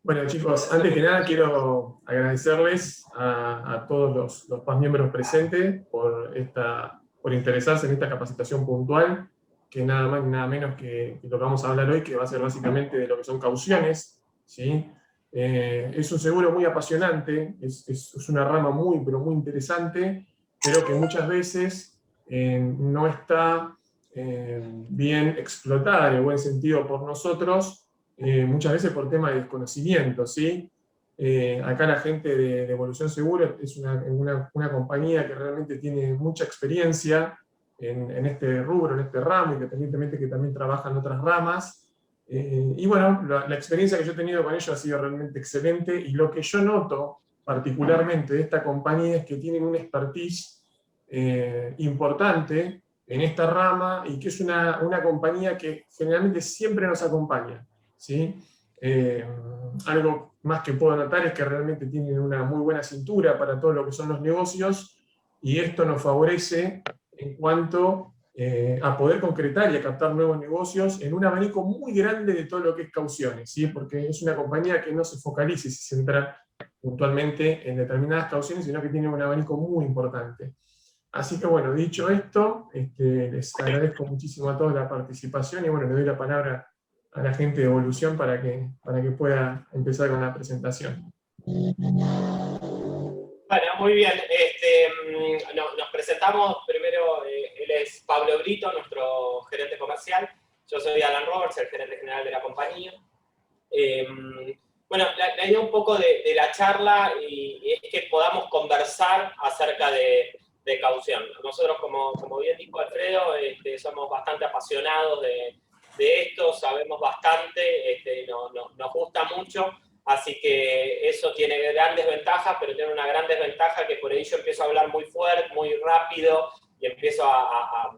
Bueno, chicos, antes que nada quiero agradecerles a todos los PAS miembros presentes por interesarse en esta capacitación puntual, que nada más ni nada menos que lo que vamos a hablar hoy, que va a ser básicamente de lo que son cauciones, ¿sí? Es un seguro muy apasionante, es una rama muy, pero muy interesante, pero que muchas veces no está bien explotada en el buen sentido por nosotros, muchas veces por tema de desconocimiento, ¿sí? Acá la gente de Evolución Seguro es una compañía que realmente tiene mucha experiencia en este rubro, en este ramo, independientemente que también trabaja en otras ramas. Y bueno, la experiencia que yo he tenido con ellos ha sido realmente excelente, y lo que yo noto particularmente de esta compañía es que tienen un expertise importante en esta rama, y que es una compañía que generalmente siempre nos acompaña, ¿sí? Algo más que puedo notar es que realmente tienen una muy buena cintura para todo lo que son los negocios, y esto nos favorece en cuanto a poder concretar y a captar nuevos negocios en un abanico muy grande de todo lo que es cauciones, ¿sí? Porque es una compañía que no se focaliza y se centra puntualmente en determinadas cauciones, sino que tiene un abanico muy importante. Así que bueno, dicho esto, les agradezco muchísimo a todos la participación, y bueno, le doy la palabra a la gente de Evolución para que pueda empezar con la presentación. Bueno, muy bien. Nos presentamos. Primero, él es Pablo Brito, nuestro gerente comercial. Yo soy Alan Roberts, el gerente general de la compañía. Bueno, la idea un poco de la charla es que podamos conversar acerca de caución. Nosotros, como bien dijo Alfredo, somos bastante apasionados de esto, sabemos bastante, nos gusta mucho. Así que eso tiene grandes ventajas, pero tiene una gran desventaja, que por ahí yo empiezo a hablar muy fuerte, muy rápido, y empiezo a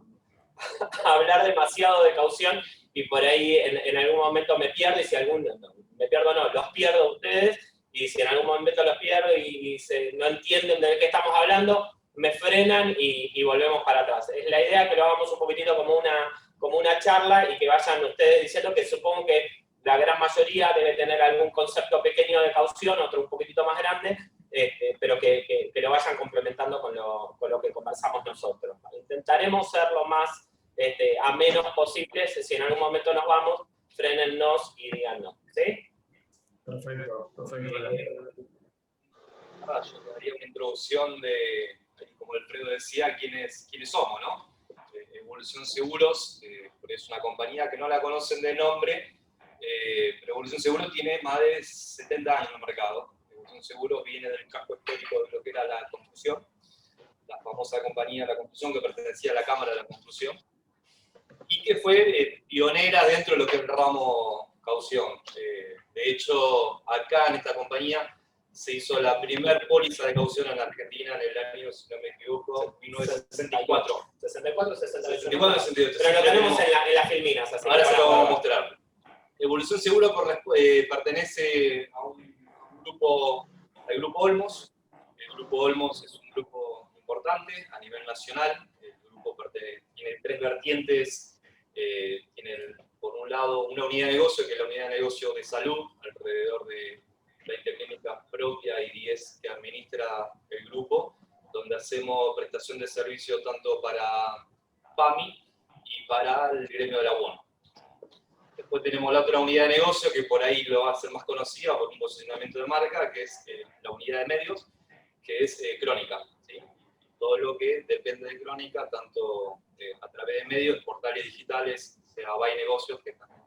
hablar demasiado de caución, y por ahí en algún momento me pierdo, y si me pierdo no, los pierdo a ustedes, y si en algún momento los pierdo y no entienden de qué estamos hablando, me frenan y volvemos para atrás. Es la idea que lo hagamos un poquitito como una charla, y que vayan ustedes diciendo, que supongo que la gran mayoría debe tener algún concepto pequeño de caución, otro un poquitito más grande, pero que lo vayan complementando con lo que conversamos nosotros. Intentaremos ser lo más a menos posible. Si en algún momento nos vamos, frenennos y díganos, ¿sí? Perfecto, perfecto. Yo te daría una introducción de, como Alfredo decía, quiénes somos, ¿no? Evolución Seguros es una compañía que no la conocen de nombre, pero Evolución Seguros tiene más de 70 años en el mercado. Evolución Seguros viene del casco histórico de lo que era la construcción, la famosa compañía de la construcción que pertenecía a la Cámara de la Construcción, y que fue pionera dentro de lo que es el ramo caución. De hecho, acá en esta compañía se hizo la primer póliza de caución en Argentina en el año, si no me equivoco, 1964. 64, 68. 64, 68. Pero lo tenemos en las filminas. Así ahora se lo vamos a mostrar. Evolución Seguro pertenece a un grupo, al Grupo Olmos. El Grupo Olmos es un grupo importante a nivel nacional. El grupo tiene tres vertientes. Tiene, por un lado, una unidad de negocio, que es la unidad de negocio de salud, alrededor de 20 clínicas propias y 10 que administra el grupo, donde hacemos prestación de servicio tanto para PAMI y para el gremio de la UON. Después tenemos la otra unidad de negocio, que por ahí lo va a hacer más conocida por un posicionamiento de marca, que es la unidad de medios, que es Crónica, ¿sí? Todo lo que depende de Crónica, tanto a través de medios, portales digitales, sea By Negocios, que también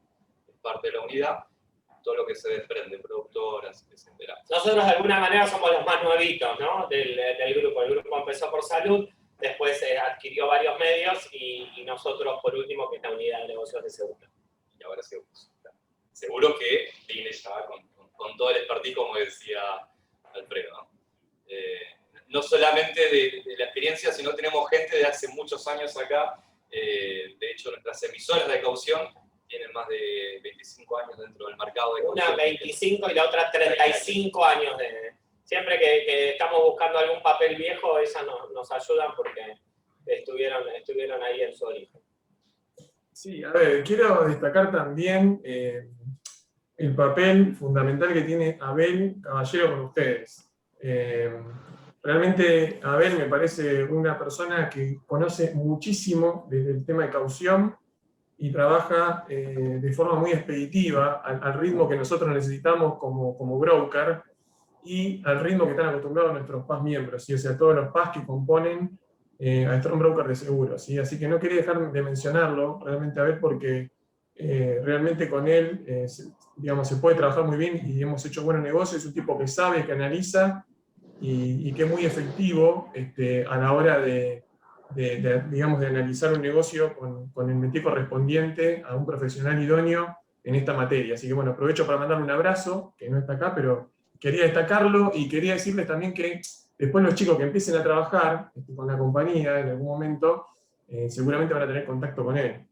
es parte de la unidad, todo lo que se desprende, productoras, etc. Nosotros de alguna manera somos los más nuevitos, ¿no? del grupo. El grupo empezó por salud, después adquirió varios medios, y nosotros por último, que es la unidad de negocios de seguro. Y ahora seguros. Seguro que viene ya con todo el expertise, como decía Alfredo, ¿no? No solamente de la experiencia, sino tenemos gente de hace muchos años acá. De hecho, nuestras emisoras de caución tienen más de 25 años dentro del mercado de caución. Una 25 y la otra 35 años. Siempre que estamos buscando algún papel viejo, esas nos ayudan, porque estuvieron ahí en su origen. Sí, a ver, quiero destacar también el papel fundamental que tiene Abel Caballero con ustedes. Realmente Abel me parece una persona que conoce muchísimo desde el tema de caución y trabaja de forma muy expeditiva, al ritmo que nosotros necesitamos como broker y al ritmo que están acostumbrados nuestros PAS miembros, ¿sí? O sea, todos los PAS que componen a Strong Broker de seguros. ¿Sí? Así que no quería dejar de mencionarlo realmente a Abel porque realmente con él digamos, se puede trabajar muy bien y hemos hecho buenos negocios. Es un tipo que sabe, que analiza y que es muy efectivo a la hora digamos, de analizar un negocio con el métier correspondiente a un profesional idóneo en esta materia. Así que bueno, aprovecho para mandarle un abrazo, que no está acá, pero quería destacarlo y quería decirles también que después los chicos que empiecen a trabajar con la compañía en algún momento, seguramente van a tener contacto con él.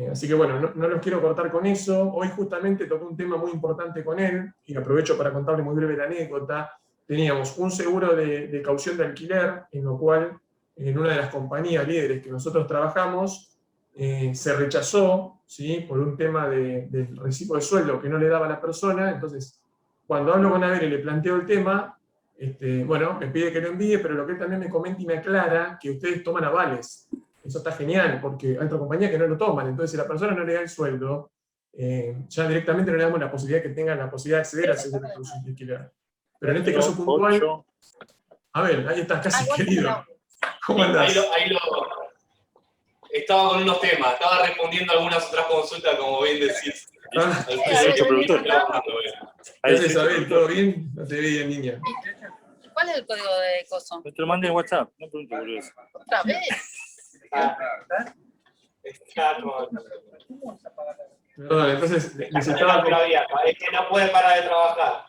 Así que bueno, no los quiero cortar con eso. Hoy justamente toqué un tema muy importante con él, y aprovecho para contarle muy breve la anécdota. Teníamos un seguro de caución de alquiler, en lo cual en una de las compañías líderes que nosotros trabajamos, se rechazó, ¿sí? Por un tema del recibo de sueldo que no le daba a la persona. Entonces, cuando hablo con Abel y le planteo el tema, bueno, me pide que lo envíe, pero lo que él también me comenta y me aclara que ustedes toman avales. Eso está genial, porque hay otra compañía que no lo toman. Entonces, si la persona no le da el sueldo, ya directamente no le damos la posibilidad que tengan la posibilidad de acceder al seguro de caución de alquiler. Pero en este caso puntual, a ver, ahí estás, casi querido. ¿Cómo andás? Estaba con unos temas, estaba respondiendo algunas otras consultas, como bien decís. Gracias, Abel, ¿todo bien? No te vi en línea. ¿Cuál es el código de coso? Te lo mandé en WhatsApp, no pregunto por eso. ¿Otra vez? Está con... Perdón, entonces necesitaba... Es que no puede parar de trabajar.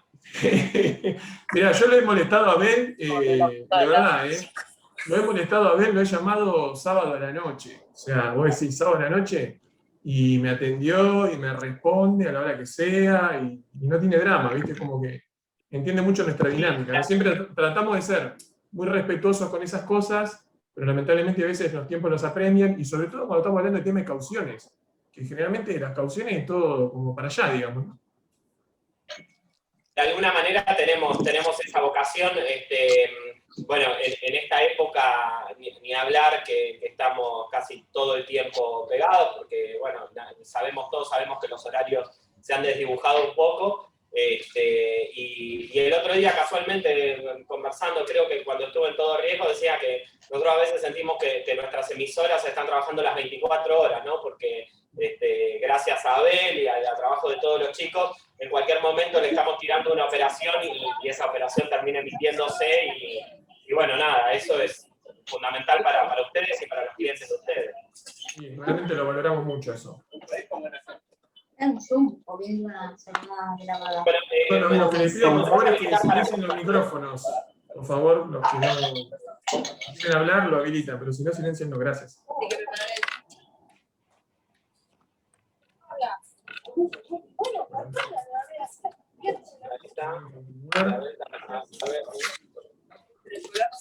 Mira, yo le he molestado a Abel, de verdad, lo he molestado a Abel, lo he llamado sábado a la noche. O sea, vos decís sábado a la noche, y me atendió y me responde a la hora que sea, y no tiene drama, ¿viste? Como que entiende mucho nuestra dinámica, ¿no? Siempre tratamos de ser muy respetuosos con esas cosas, pero lamentablemente a veces los tiempos los apremian, y sobre todo cuando estamos hablando de tema de cauciones, que generalmente las cauciones es todo como para allá, digamos, ¿no? De alguna manera tenemos esa vocación, bueno, en esta época ni hablar que estamos casi todo el tiempo pegados, porque bueno, todos sabemos que los horarios se han desdibujado un poco, y el otro día casualmente conversando, creo que cuando estuve en Todo Riesgo, decía que nosotros a veces sentimos que nuestras emisoras están trabajando las 24 horas, ¿no? Porque gracias a Abel y al trabajo de todos los chicos, en cualquier momento le estamos tirando una operación y esa operación termina emitiéndose y bueno, nada, eso es fundamental para ustedes y para los clientes de ustedes. Sí, realmente lo valoramos mucho eso. En Zoom o viendo una llamada grabada. Bueno, lo que les pido por favor es que silencien los micrófonos. Por favor, los que no quieren hablar lo habilitan, pero si no, silencienlo, gracias.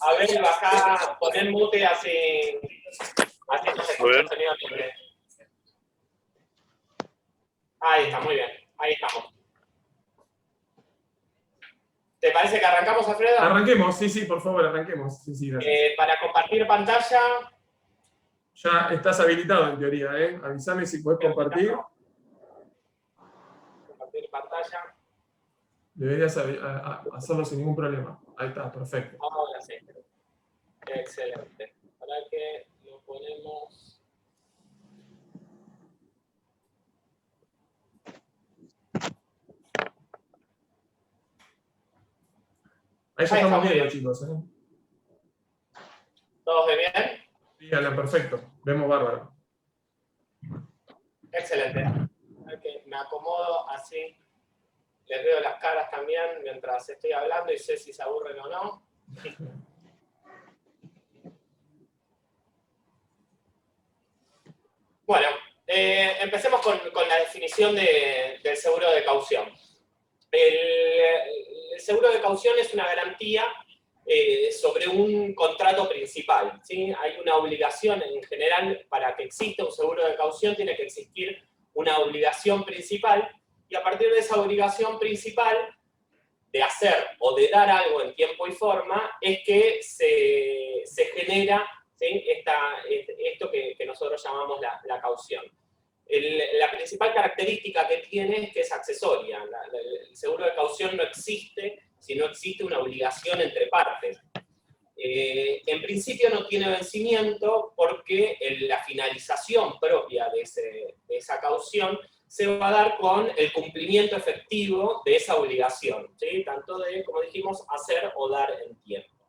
A ver, bajá, poner mute así no se escucha el sonido libre. Ahí está, muy bien, ahí estamos. ¿Te parece que arrancamos, Alfredo? Arranquemos, sí, por favor, arranquemos. Sí, para compartir pantalla. Ya estás habilitado en teoría, Avísame si podés compartir. Compartir pantalla. Deberías hacerlo sin ningún problema. Ahí está, perfecto. Ahora sí. Excelente. Para que lo ponemos. Ahí ya estamos viendo, chicos. ¿Todos ven bien? Sí, Alan, perfecto. Vemos bárbaro. Excelente. Okay, me acomodo así. Les veo las caras también mientras estoy hablando y sé si se aburren o no. Bueno, empecemos con la definición del seguro de caución. El seguro de caución es una garantía sobre un contrato principal, ¿sí? Hay una obligación en general para que exista un seguro de caución, tiene que existir una obligación principal y a partir de esa obligación principal de hacer o de dar algo en tiempo y forma, es que se genera, ¿sí?, esto que nosotros llamamos la caución. La principal característica que tiene es que es accesoria. El seguro de caución no existe si no existe una obligación entre partes. En principio no tiene vencimiento porque la finalización propia de esa caución se va a dar con el cumplimiento efectivo de esa obligación, ¿sí? Tanto de, como dijimos, hacer o dar en tiempo.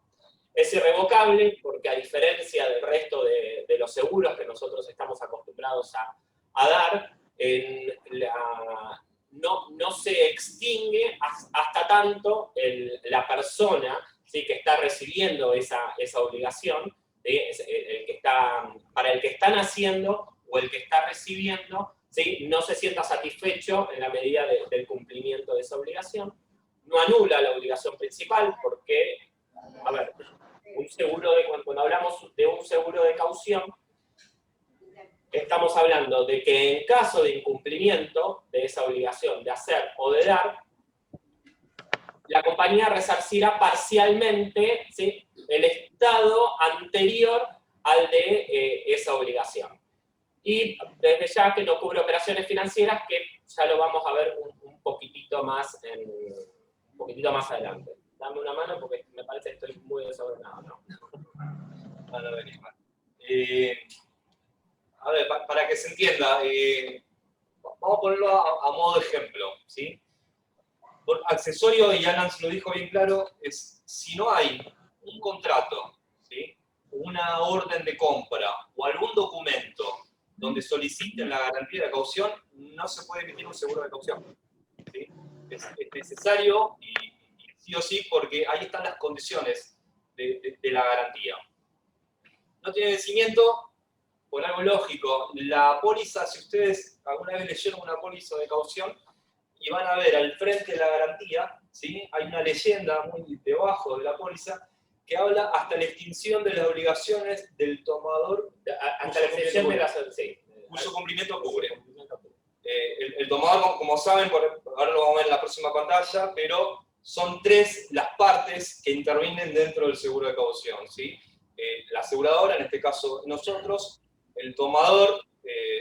Es irrevocable porque, a diferencia del resto de los seguros que nosotros estamos acostumbrados a dar, no se extingue hasta tanto la persona, ¿sí?, que está recibiendo esa obligación, ¿sí?, para el que están haciendo o el que está recibiendo, ¿sí?, no se sienta satisfecho en la medida del cumplimiento de esa obligación. No anula la obligación principal porque, a ver, cuando hablamos de un seguro de caución, estamos hablando de que en caso de incumplimiento de esa obligación de hacer o de dar, la compañía resarcirá parcialmente, ¿sí?, el estado anterior al de esa obligación. Y desde ya que no cubre operaciones financieras, que ya lo vamos a ver un poquitito más adelante. Dame una mano porque me parece que estoy muy desordenado, ¿no? Para venir mal. A ver, para que se entienda, vamos a ponerlo a modo de ejemplo, ¿sí? Por accesorio, y Alan se lo dijo bien claro, es si no hay un contrato, ¿sí?, una orden de compra o algún documento donde soliciten la garantía de caución, no se puede emitir un seguro de caución, ¿sí? Es necesario y sí o sí, porque ahí están las condiciones de la garantía. No tiene vencimiento por algo lógico. La póliza, si ustedes alguna vez leyeron una póliza de caución, y van a ver al frente de la garantía, ¿sí?, hay una leyenda muy debajo de la póliza que habla hasta la extinción de las obligaciones del tomador, Hasta la extinción de las... Sí. cuyo cumplimiento cubre. El tomador, como saben, ahora lo vamos a ver en la próxima pantalla, pero son 3 las partes que intervienen dentro del seguro de caución, ¿sí? La aseguradora, en este caso nosotros, el tomador,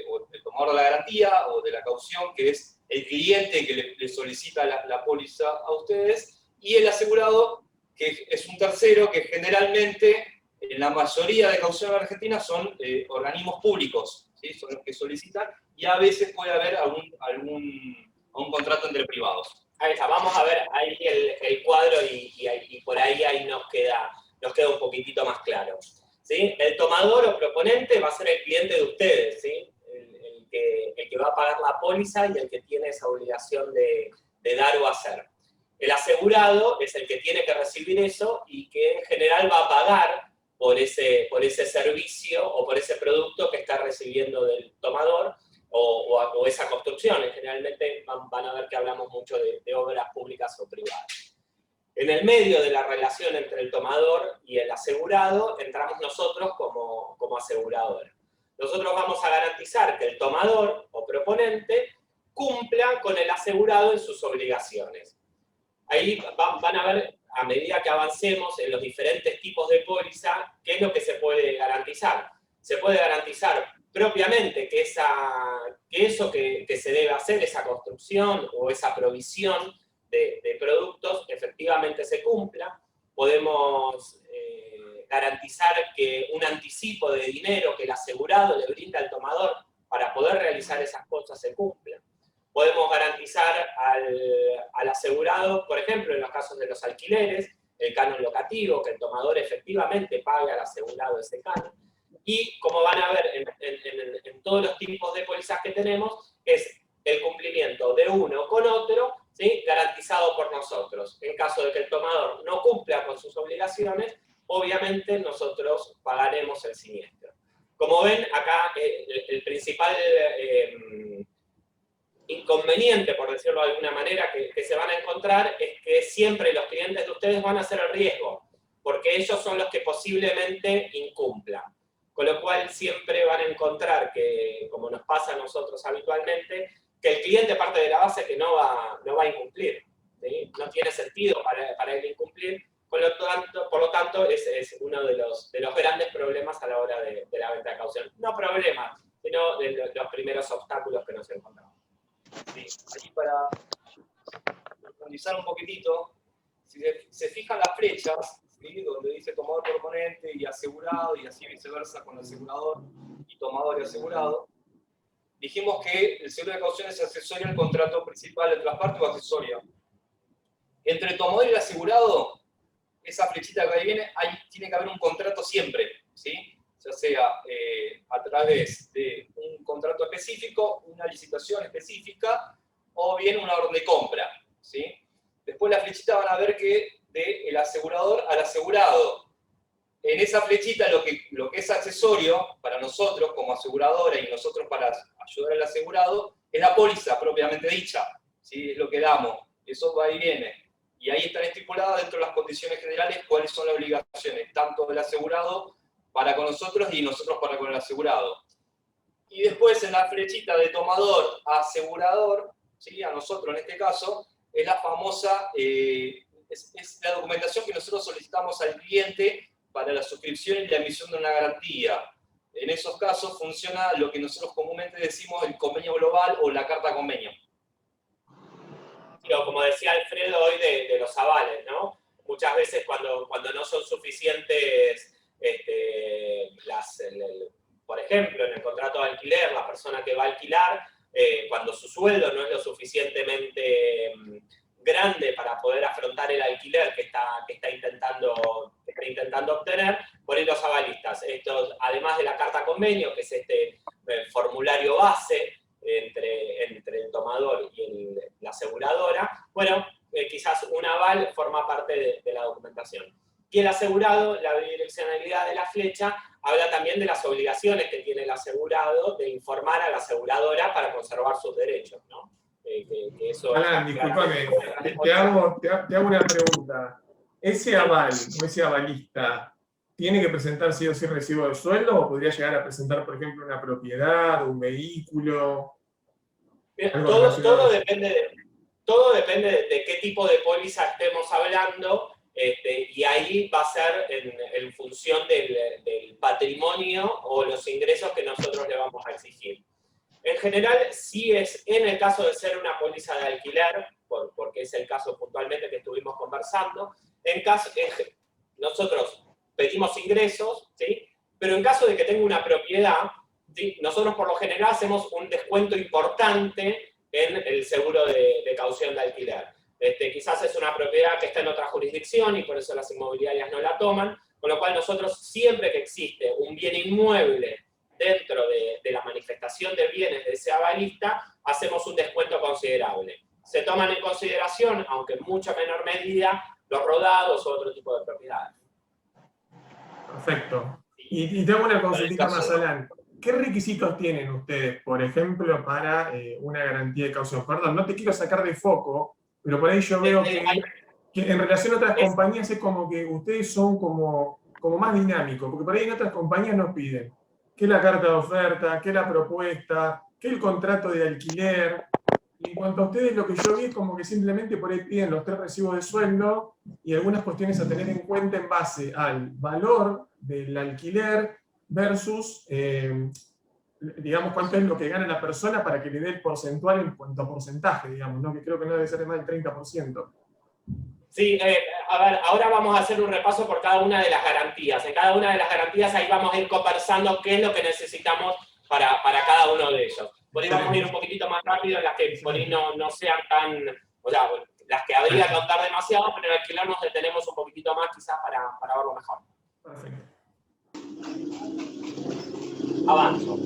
o el tomador de la garantía o de la caución, que es el cliente que le solicita la póliza a ustedes, y el asegurado, que es un tercero que generalmente, en la mayoría de cauciones argentinas, son organismos públicos, ¿sí?, son los que solicitan, y a veces puede haber algún contrato entre privados. Ahí está, vamos a ver ahí el cuadro y por ahí nos queda un poquitito más claro, ¿sí? El tomador o proponente va a ser el cliente de ustedes, ¿sí?, el que va a pagar la póliza y el que tiene esa obligación de dar o hacer. El asegurado es el que tiene que recibir eso y que en general va a pagar por ese servicio o por ese producto que está recibiendo del tomador o esa construcción. Generalmente van a ver que hablamos mucho de obras públicas o privadas. En el medio de la relación entre el tomador y el asegurado entramos nosotros como aseguradora. Nosotros vamos a garantizar que el tomador o proponente cumpla con el asegurado en sus obligaciones. Ahí van a ver, a medida que avancemos en los diferentes tipos de póliza, qué es lo que se puede garantizar. Se puede garantizar propiamente que eso que se debe hacer, esa construcción o esa provisión de productos, efectivamente se cumpla. Podemos garantizar que un anticipo de dinero que el asegurado le brinda al tomador para poder realizar esas cosas se cumpla. Podemos garantizar al asegurado, por ejemplo, en los casos de los alquileres, el canon locativo, que el tomador efectivamente pague al asegurado ese canon. Y como van a ver en todos los tipos de pólizas que tenemos, es el cumplimiento de uno con otro, ¿sí?, garantizado por nosotros. En caso de que el tomador no cumpla con sus obligaciones, obviamente nosotros pagaremos el siniestro. Como ven, acá el principal inconveniente, por decirlo de alguna manera, que se van a encontrar es que siempre los clientes de ustedes van a ser el riesgo, porque ellos son los que posiblemente incumplan. Con lo cual siempre van a encontrar que, como nos pasa a nosotros habitualmente, que el cliente parte de la base que no va a incumplir, ¿sí? No tiene sentido para él incumplir, por lo tanto es uno de los grandes problemas a la hora de la venta de caución. No problemas, sino de los primeros obstáculos que nos encontramos. Sí, ahí para profundizar un poquitito, si se fijan las flechas, ¿sí? Donde dice tomador proponente y asegurado, y así viceversa con asegurador y tomador y asegurado, dijimos que el seguro de caución es accesorio al contrato principal entre las partes o accesorio. Entre el tomador y el asegurado, esa flechita que ahí viene, tiene que haber un contrato siempre, ¿sí? Ya sea a través de un contrato específico, una licitación específica, o bien una orden de compra, ¿sí? Después la flechita van a ver que del asegurador al asegurado. En esa flechita lo que es accesorio para nosotros como aseguradora y nosotros para ayudar al asegurado es la póliza propiamente dicha, ¿sí? Es lo que damos, eso va y viene. Y ahí están estipuladas dentro de las condiciones generales cuáles son las obligaciones, tanto del asegurado para con nosotros y nosotros para con el asegurado. Y después en la flechita de tomador a asegurador, ¿sí? A nosotros en este caso, es la famosa, es la documentación que nosotros solicitamos al cliente para la suscripción y la emisión de una garantía. En esos casos funciona lo que nosotros comúnmente decimos el convenio global o la carta convenio. Pero como decía Alfredo hoy de los avales, ¿no? Muchas veces cuando no son suficientes, por ejemplo, en el contrato de alquiler, la persona que va a alquilar, cuando su sueldo no es lo suficientemente grande para poder afrontar el alquiler que está intentando obtener, por ahí los avalistas, estos, además de la carta convenio, que es este formulario base entre el tomador y la aseguradora, bueno, quizás un aval forma parte de la documentación. Y el asegurado, la bidireccionalidad de la flecha, habla también de las obligaciones que tiene el asegurado de informar a la aseguradora para conservar sus derechos, ¿no? Que eso Alan, discúlpame, te hago una pregunta. ¿Ese aval o ese avalista tiene que presentar sí o sí recibo de sueldo o podría llegar a presentar, por ejemplo, una propiedad, un vehículo? Todo depende de qué tipo de póliza estemos hablando, y ahí va a ser en función del patrimonio o los ingresos que nosotros le vamos a exigir. En general, sí es, en el caso de ser una póliza de alquiler, porque es el caso puntualmente que estuvimos conversando, nosotros pedimos ingresos, ¿sí? Pero en caso de que tenga una propiedad, ¿sí? Nosotros por lo general hacemos un descuento importante en el seguro de caución de alquiler. Quizás es una propiedad que está en otra jurisdicción y por eso las inmobiliarias no la toman, con lo cual nosotros siempre que existe un bien inmueble dentro de la manifestación de bienes de ese avalista, hacemos un descuento considerable. Se toman en consideración, aunque en mucha menor medida, los rodados o otro tipo de propiedades. Perfecto. Y tengo una consultita más, Alan. ¿Qué requisitos tienen ustedes, por ejemplo, para una garantía de caución? Perdón, no te quiero sacar de foco, pero por ahí yo veo que en relación a otras compañías es como que ustedes son como más dinámicos, porque por ahí en otras compañías nos piden que la carta de oferta, que la propuesta, que el contrato de alquiler. Y en cuanto a ustedes, lo que yo vi es como que simplemente por ahí piden los 3 recibos de sueldo y algunas cuestiones a tener en cuenta en base al valor del alquiler versus, digamos, cuánto es lo que gana la persona para que le dé el porcentual en cuanto a porcentaje, digamos, ¿no? Que creo que no debe ser más del 30%. Sí, a ver, ahora vamos a hacer un repaso por cada una de las garantías. En cada una de las garantías ahí vamos a ir conversando qué es lo que necesitamos para cada uno de ellos. Por ahí vamos a ir un poquitito más rápido en las que por ahí no sean tan, o sea, las que habría que contar demasiado, pero en alquiler nos detenemos un poquitito más quizás para verlo mejor. Perfecto. Avanzo.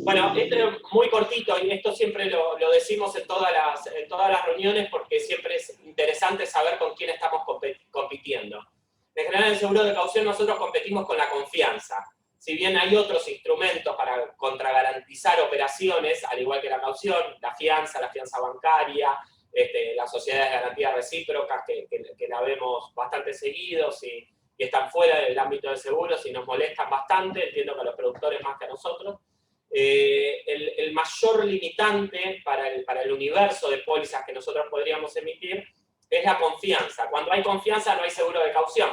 Bueno, esto es muy cortito y esto siempre lo decimos en todas las reuniones porque siempre es interesante saber con quién estamos compitiendo. En general en el seguro de caución nosotros competimos con la confianza. Si bien hay otros instrumentos para contragarantizar operaciones, al igual que la caución, la fianza bancaria, las sociedades de garantía recíprocas que la vemos bastante seguidos y están fuera del ámbito de seguros y nos molestan bastante, entiendo que a los productores más que a nosotros. el mayor limitante para el universo de pólizas que nosotros podríamos emitir es la confianza. Cuando hay confianza no hay seguro de caución.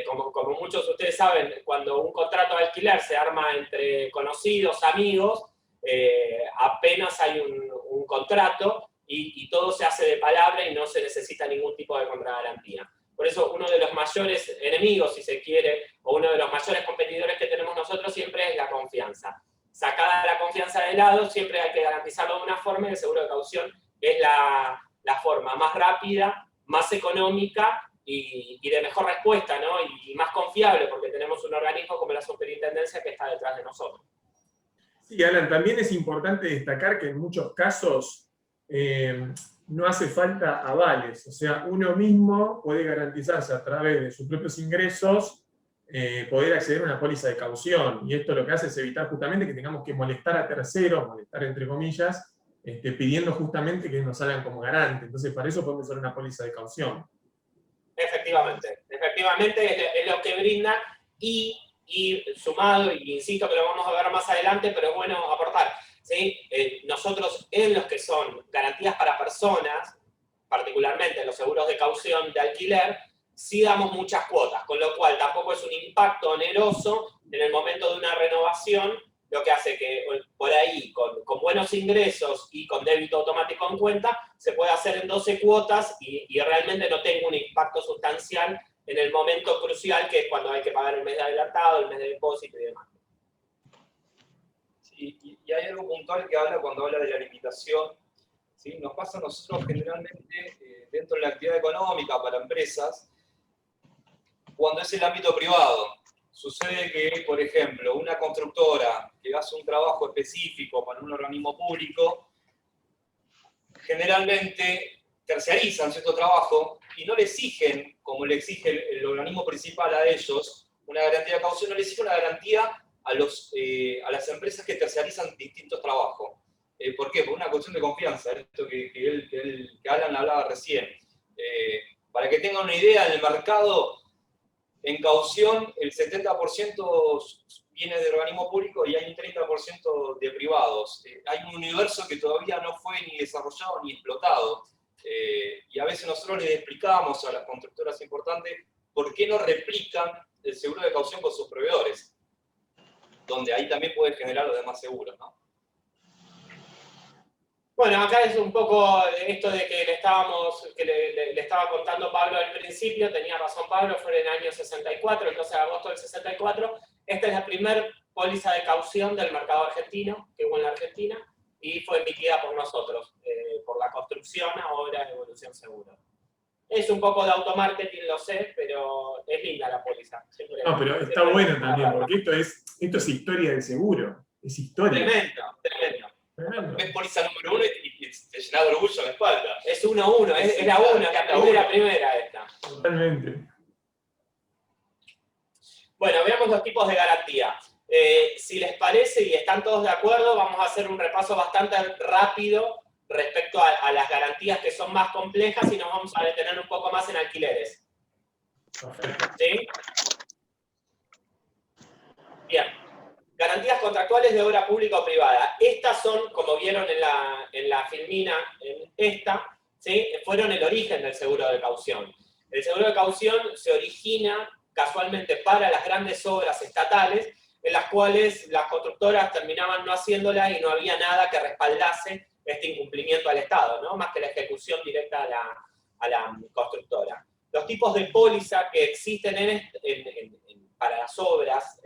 Como muchos de ustedes saben, cuando un contrato de alquiler se arma entre conocidos, amigos, apenas hay un contrato y todo se hace de palabra y no se necesita ningún tipo de contragarantía. Por eso uno de los mayores enemigos, si se quiere, o uno de los mayores competidores que tenemos nosotros siempre es la confianza. Sacada la confianza de lado, siempre hay que garantizarlo de una forma y el seguro de caución es la forma más rápida, más económica y de mejor respuesta, ¿no? Y más confiable, porque tenemos un organismo como la superintendencia que está detrás de nosotros. Sí, Alan, también es importante destacar que en muchos casos no hace falta avales, o sea, uno mismo puede garantizarse a través de sus propios ingresos poder acceder a una póliza de caución, y esto lo que hace es evitar justamente que tengamos que molestar a terceros, molestar entre comillas, pidiendo justamente que nos salgan como garante. Entonces, para eso podemos usar una póliza de caución. Efectivamente es lo que brinda y sumado, y insisto que lo vamos a ver más adelante, pero es bueno aportar, ¿sí? Nosotros en los que son garantías para personas, particularmente en los seguros de caución de alquiler, sí damos muchas cuotas, con lo cual tampoco es un impacto oneroso en el momento de una renovación, lo que hace que por ahí, con buenos ingresos y con débito automático en cuenta, se puede hacer en 12 cuotas y realmente no tenga un impacto sustancial en el momento crucial, que es cuando hay que pagar el mes de adelantado, el mes de depósito y demás. Sí, y hay algo puntual que habla cuando habla de la limitación. ¿Sí? Nos pasa a nosotros generalmente dentro de la actividad económica para empresas, cuando es el ámbito privado. Sucede que, por ejemplo, una constructora que hace un trabajo específico para un organismo público, generalmente terciarizan cierto trabajo y no le exigen, como le exige el organismo principal a ellos, una garantía de caución, no le exige una garantía a las empresas que terciarizan distintos trabajos. ¿Por qué? Por una cuestión de confianza, esto que Alan hablaba recién. Para que tengan una idea, en el mercado, en caución, el 70% viene de organismo público y hay un 30% de privados. Hay un universo que todavía no fue ni desarrollado ni explotado. Y a veces nosotros les explicamos a las constructoras importantes por qué no replican el seguro de caución con sus proveedores, donde ahí también puede generar los demás seguros, ¿no? Bueno, acá es un poco esto de que le estaba contando Pablo al principio, tenía razón Pablo, fue en el año 64, el 12 de agosto del 64. Esta es la primera póliza de caución del mercado argentino, que hubo en la Argentina, y fue emitida por nosotros, por la construcción ahora de Evolución Seguro. Es un poco de automarketing, lo sé, pero es linda la póliza. No, pero está bueno también, porque esto es historia del seguro, es historia. Tremendo. Es póliza número 1 y te llena de orgullo en la espalda. Es 1-1, es la 1, la primera esta. Totalmente. Bueno, veamos los tipos de garantía. Si les parece y están todos de acuerdo, vamos a hacer un repaso bastante rápido respecto a las garantías que son más complejas y nos vamos a detener un poco más en alquileres. ¿Sí? Bien. Garantías contractuales de obra pública o privada. Estas son, como vieron en la filmina, ¿sí? Fueron el origen del seguro de caución. El seguro de caución se origina casualmente para las grandes obras estatales, en las cuales las constructoras terminaban no haciéndolas y no había nada que respaldase este incumplimiento al Estado, ¿no? Más que la ejecución directa a la constructora. Los tipos de póliza que existen para las obras,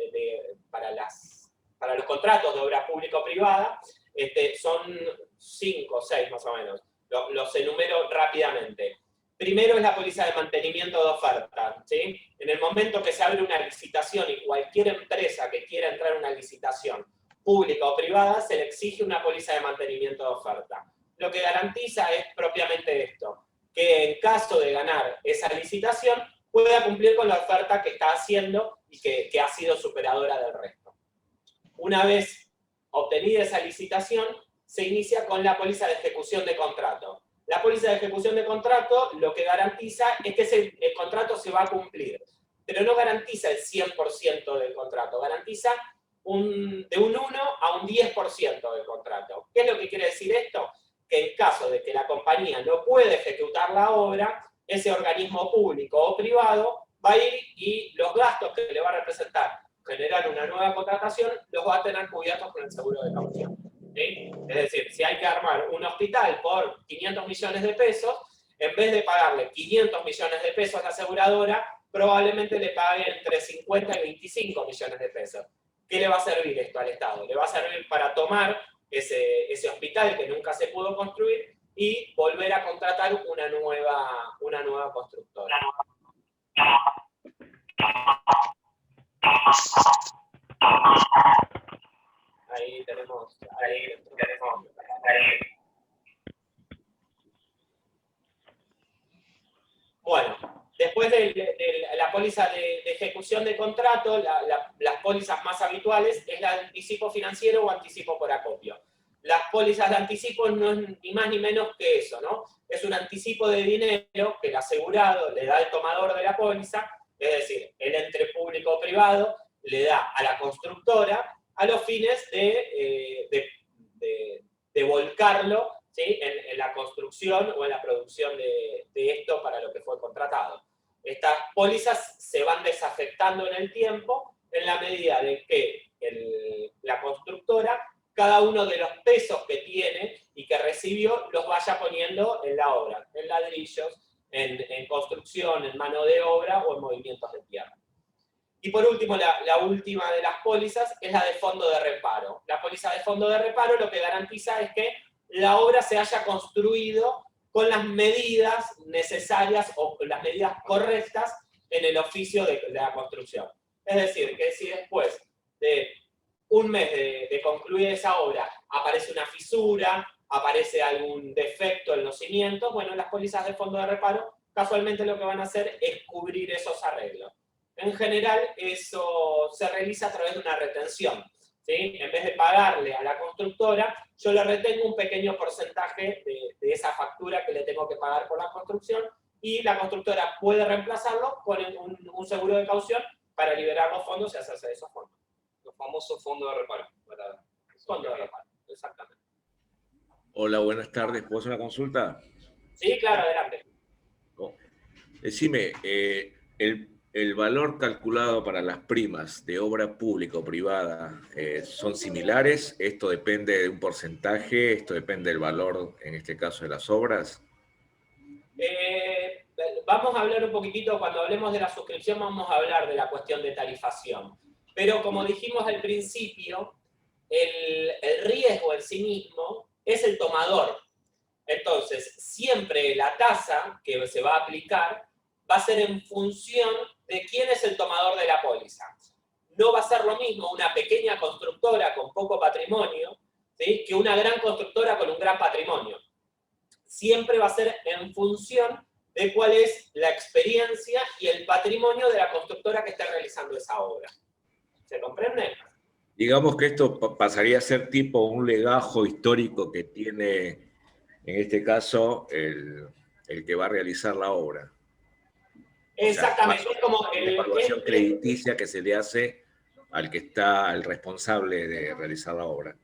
para los contratos de obra pública o privada, son 5 o 6 más o menos. Los enumero rápidamente. Primero es la póliza de mantenimiento de oferta, ¿sí? En el momento que se abre una licitación y cualquier empresa que quiera entrar en una licitación pública o privada, se le exige una póliza de mantenimiento de oferta. Lo que garantiza es propiamente esto, que en caso de ganar esa licitación, pueda cumplir con la oferta que está haciendo y que ha sido superadora del resto. Una vez obtenida esa licitación, se inicia con la póliza de ejecución de contrato. La póliza de ejecución de contrato lo que garantiza es que el contrato se va a cumplir, pero no garantiza el 100% del contrato, garantiza de un 1 a un 10% del contrato. ¿Qué es lo que quiere decir esto? Que en caso de que la compañía no puede ejecutar la obra, ese organismo público o privado va a ir y los gastos que le va a representar generar una nueva contratación los va a tener cubiertos con el seguro de caución. ¿Sí? Es decir, si hay que armar un hospital por 500 millones de pesos, en vez de pagarle 500 millones de pesos a la aseguradora, probablemente le pague entre 50 y 25 millones de pesos. ¿Qué le va a servir esto al Estado? Le va a servir para tomar ese hospital que nunca se pudo construir y volver a contratar una nueva constructora. Ahí tenemos. Bueno, después de la póliza de ejecución de contrato, las pólizas más habituales es la de anticipo financiero o anticipo por acopio. Las pólizas de anticipo no es ni más ni menos que eso, ¿no? Es un anticipo de dinero que el asegurado le da al tomador de la póliza, es decir, el ente público o privado le da a la constructora a los fines de volcarlo, ¿sí? en la construcción o en la producción de esto para lo que fue contratado. Estas pólizas se van desafectando en el tiempo en la medida de que la constructora, cada uno de los pesos que tiene y que recibió, los vaya poniendo en la obra, en ladrillos, en construcción, en mano de obra o en movimientos de tierra. Y por último, la última de las pólizas es la de fondo de reparo. La póliza de fondo de reparo lo que garantiza es que la obra se haya construido con las medidas necesarias o con las medidas correctas en el oficio de la construcción. Es decir, que si después de un mes de concluir esa obra aparece una fisura, aparece algún defecto en los cimientos, bueno, las pólizas de fondo de reparo casualmente lo que van a hacer es cubrir esos arreglos. En general, eso se realiza a través de una retención, ¿sí? En vez de pagarle a la constructora, yo le retengo un pequeño porcentaje de esa factura que le tengo que pagar por la construcción y la constructora puede reemplazarlo con un seguro de caución para liberar los fondos y hacerse de esos fondos. Los famosos fondos de reparo. Fondos de reparo, exactamente. Hola, buenas tardes. ¿Puedo hacer una consulta? Sí, claro, adelante. Decime, el valor calculado para las primas de obra pública o privada son similares. ¿Esto depende de un porcentaje? ¿Esto depende del valor, en este caso, de las obras? Vamos a hablar un poquitito, cuando hablemos de la suscripción, vamos a hablar de la cuestión de tarifación. Pero como dijimos al principio, el riesgo en sí mismo es el tomador. Entonces, siempre la tasa que se va a aplicar va a ser en función de quién es el tomador de la póliza. No va a ser lo mismo una pequeña constructora con poco patrimonio, ¿sí? que una gran constructora con un gran patrimonio. Siempre va a ser en función de cuál es la experiencia y el patrimonio de la constructora que esté realizando esa obra. ¿Se comprende? Digamos que esto pasaría a ser tipo un legajo histórico que tiene, en este caso, el que va a realizar la obra. Exactamente. O sea, es como la evaluación crediticia que se le hace al que está el responsable de realizar la obra.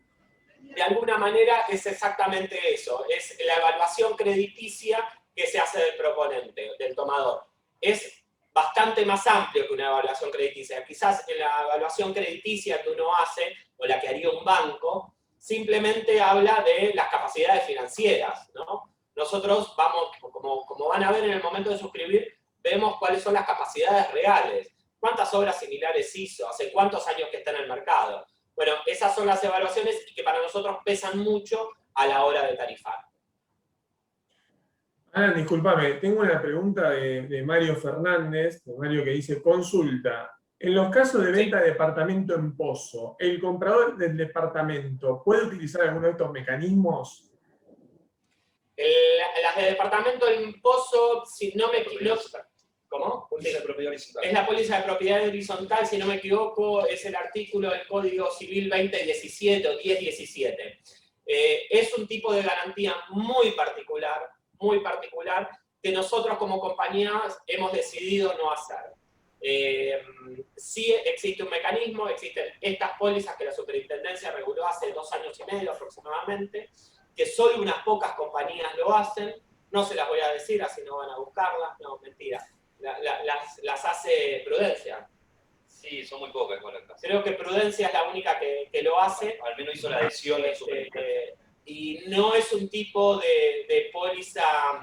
De alguna manera es exactamente eso. Es la evaluación crediticia que se hace del proponente, del tomador. Es bastante más amplio que una evaluación crediticia. Quizás en la evaluación crediticia que uno hace, o la que haría un banco, simplemente habla de las capacidades financieras, ¿no? Nosotros vamos, como van a ver en el momento de suscribir, vemos cuáles son las capacidades reales. ¿Cuántas obras similares hizo? ¿Hace cuántos años que está en el mercado? Bueno, esas son las evaluaciones y que para nosotros pesan mucho a la hora de tarifar. Alan, discúlpame, tengo una pregunta de Mario Fernández, de Mario que dice, consulta, en los casos de venta de departamento en pozo, ¿el comprador del departamento puede utilizar alguno de estos mecanismos? Las de departamento en pozo, si no me equivoco... ¿Cómo? Póliza de propiedad horizontal. Es la póliza de propiedad horizontal, si no me equivoco, es el artículo del Código Civil 2017 o 1017. Es un tipo de garantía muy particular, que nosotros como compañía hemos decidido no hacer. Sí existe un mecanismo, existen estas pólizas que la superintendencia reguló hace 2 años y medio aproximadamente, que solo unas pocas compañías lo hacen. No se las voy a decir, así no van a buscarlas. No, mentira. Las hace Prudencia. Sí, son muy pocas igual acá. Creo que Prudencia es la única que lo hace. Al menos hizo la adhesión en su Y no es un tipo de póliza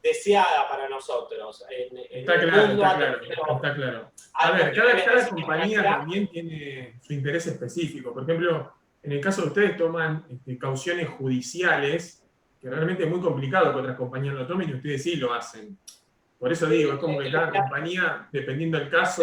deseada para nosotros. Está claro. A ver, cada compañía también tiene su interés específico. Por ejemplo, en el caso de ustedes toman cauciones judiciales, que realmente es muy complicado que otras compañías lo tomen y ustedes sí lo hacen. Por eso digo, es como que cada compañía, dependiendo del caso...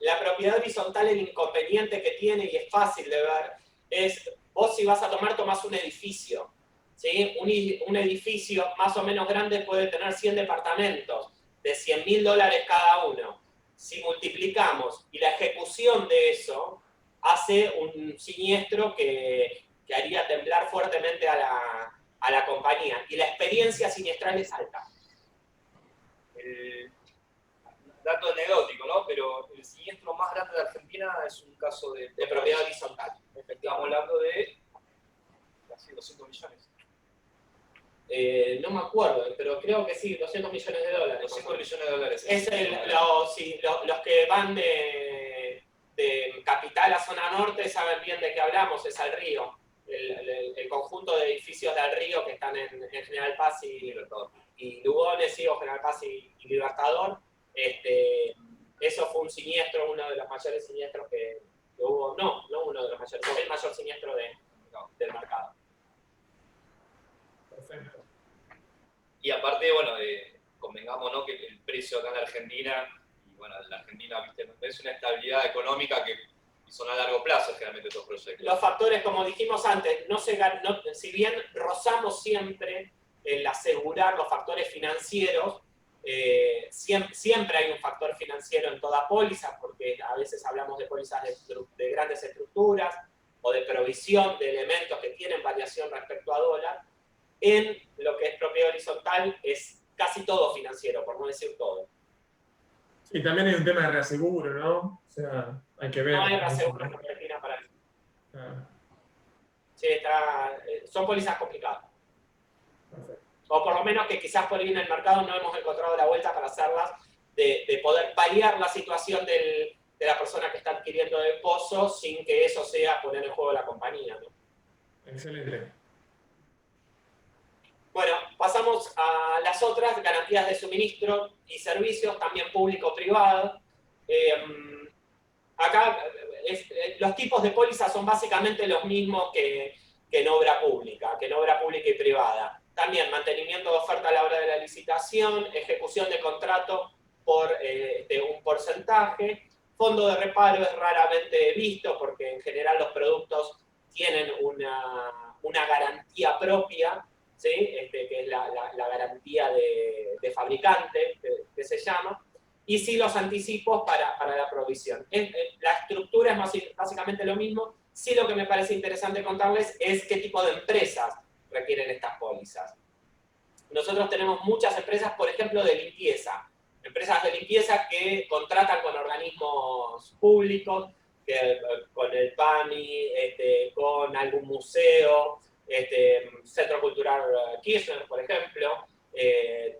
La propiedad horizontal, el inconveniente que tiene, y es fácil de ver, es vos si vas a tomás un edificio. ¿Sí? Un edificio más o menos grande puede tener 100 departamentos, de $100.000 cada uno. Si multiplicamos y la ejecución de eso hace un siniestro que haría temblar fuertemente a la compañía. Y la experiencia siniestral es alta. Dato anecdótico, ¿no? Pero el siniestro más grande de Argentina es un caso de propiedad horizontal. Estamos hablando de casi 200 millones. No me acuerdo, pero creo que sí, $200 millones. 200 millones de dólares. Es los que van de Capital a zona norte saben bien de qué hablamos, es al río. El conjunto de edificios de Al Río que están en General Paz y Lugones, sí, o General Paz y Libertador. Eso fue un siniestro, uno de los mayores siniestros que hubo. No uno de los mayores, fue el mayor siniestro del mercado. Perfecto. Y aparte, bueno, convengamos, ¿no?, que el precio acá en Argentina, y bueno, la Argentina, viste, es una estabilidad económica que son a largo plazo generalmente estos proyectos. Los factores, como dijimos antes, si bien rozamos siempre el asegurar los factores financieros, siempre hay un factor financiero en toda póliza, porque a veces hablamos de pólizas de grandes estructuras o de provisión de elementos que tienen variación respecto a dólar. En lo que es propiedad horizontal es casi todo financiero, por no decir todo. Sí, también hay un tema de reaseguro, ¿no? O sea, hay que ver. No hay reaseguro en Argentina para eso. Ah. Sí, son pólizas complicadas. Perfecto. O por lo menos que quizás por ahí en el mercado no hemos encontrado la vuelta para hacerlas, de poder paliar la situación de la persona que está adquiriendo el pozo sin que eso sea poner en juego la compañía, ¿no? Excelente. Bueno, pasamos a las otras, garantías de suministro y servicios, también público-privado. Acá los tipos de pólizas son básicamente los mismos que en obra pública y privada. También mantenimiento de oferta a la hora de la licitación, ejecución de contrato por un porcentaje. Fondo de reparo es raramente visto porque en general los productos tienen una garantía propia, ¿sí? Que es la garantía de fabricante, que se llama, y sí los anticipos para la provisión. La estructura es básicamente lo mismo. Sí, lo que me parece interesante contarles es qué tipo de empresas requieren estas pólizas. Nosotros tenemos muchas empresas, por ejemplo, de limpieza. Empresas de limpieza que contratan con organismos públicos, con el PAMI, con algún museo, Centro Cultural Kirchner, por ejemplo,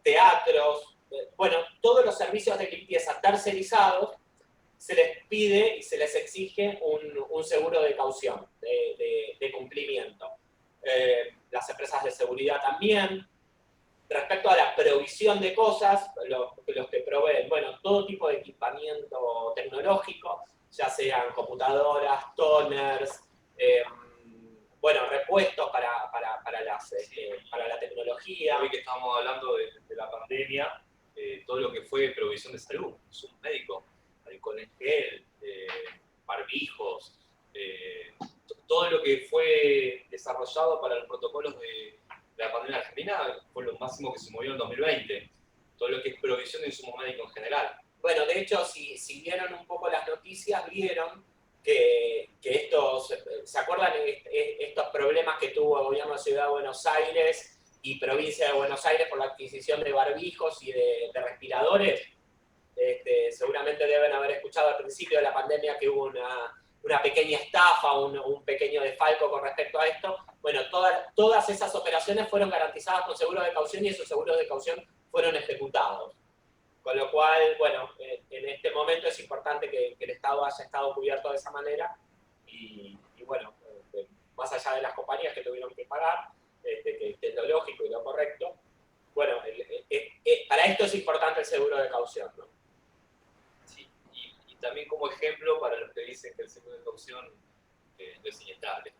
teatros. Bueno, todos los servicios de limpieza tercerizados se les pide y se les exige un seguro de caución, de cumplimiento. Las empresas de seguridad también. Respecto a la provisión de cosas, los que proveen, bueno, todo tipo de equipamiento tecnológico, ya sean computadoras, toners, bueno, repuestos para la tecnología. Hoy que estamos hablando de la pandemia, todo lo que fue provisión de salud, insumos médicos, alcohol en gel, barbijos, todo lo que fue desarrollado para los protocolos de la pandemia argentina fue lo máximo que se movió en 2020. Todo lo que es provisión de insumos médicos en general. Bueno, de hecho, si vieron un poco las noticias, vieron que estos, ¿se acuerdan estos problemas que tuvo el gobierno de Ciudad de Buenos Aires y provincia de Buenos Aires por la adquisición de barbijos y de respiradores? Seguramente deben haber escuchado al principio de la pandemia que hubo una pequeña estafa, un pequeño desfalco con respecto a esto. Bueno, todas esas operaciones fueron garantizadas con seguros de caución y esos seguros de caución fueron ejecutados. Con lo cual, bueno, en este momento es importante que el Estado haya estado cubierto de esa manera y bueno, más allá de las compañías que tuvieron que pagar, que es lo lógico y lo correcto, bueno, para esto es importante el seguro de caución, ¿no? Sí, y también como ejemplo para los que dicen que el seguro de caución no es siniestrable.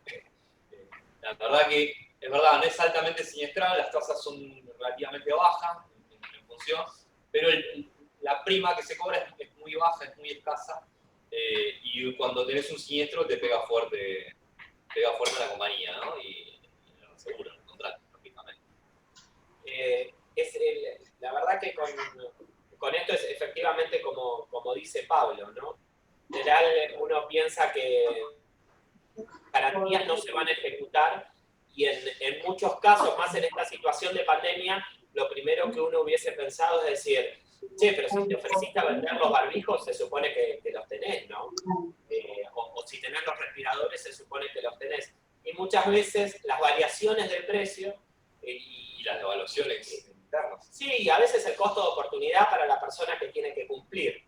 La verdad que, es verdad, no es altamente siniestrable, las tasas son relativamente bajas en función, pero la prima que se cobra es muy baja, es muy escasa, y cuando tenés un siniestro te pega fuerte la compañía, ¿no? Y lo asegura, el contrato, lógicamente. La verdad que con esto es efectivamente como dice Pablo, ¿no? En general uno piensa que garantías no se van a ejecutar y en muchos casos, más en esta situación de pandemia, lo primero que uno hubiese pensado es decir, che, pero si te ofreciste a vender los barbijos, se supone que los tenés, ¿no? O si tenés los respiradores, se supone que los tenés. Y muchas veces las variaciones del precio Y las devaluaciones internas. sí, a veces el costo de oportunidad para la persona que tiene que cumplir.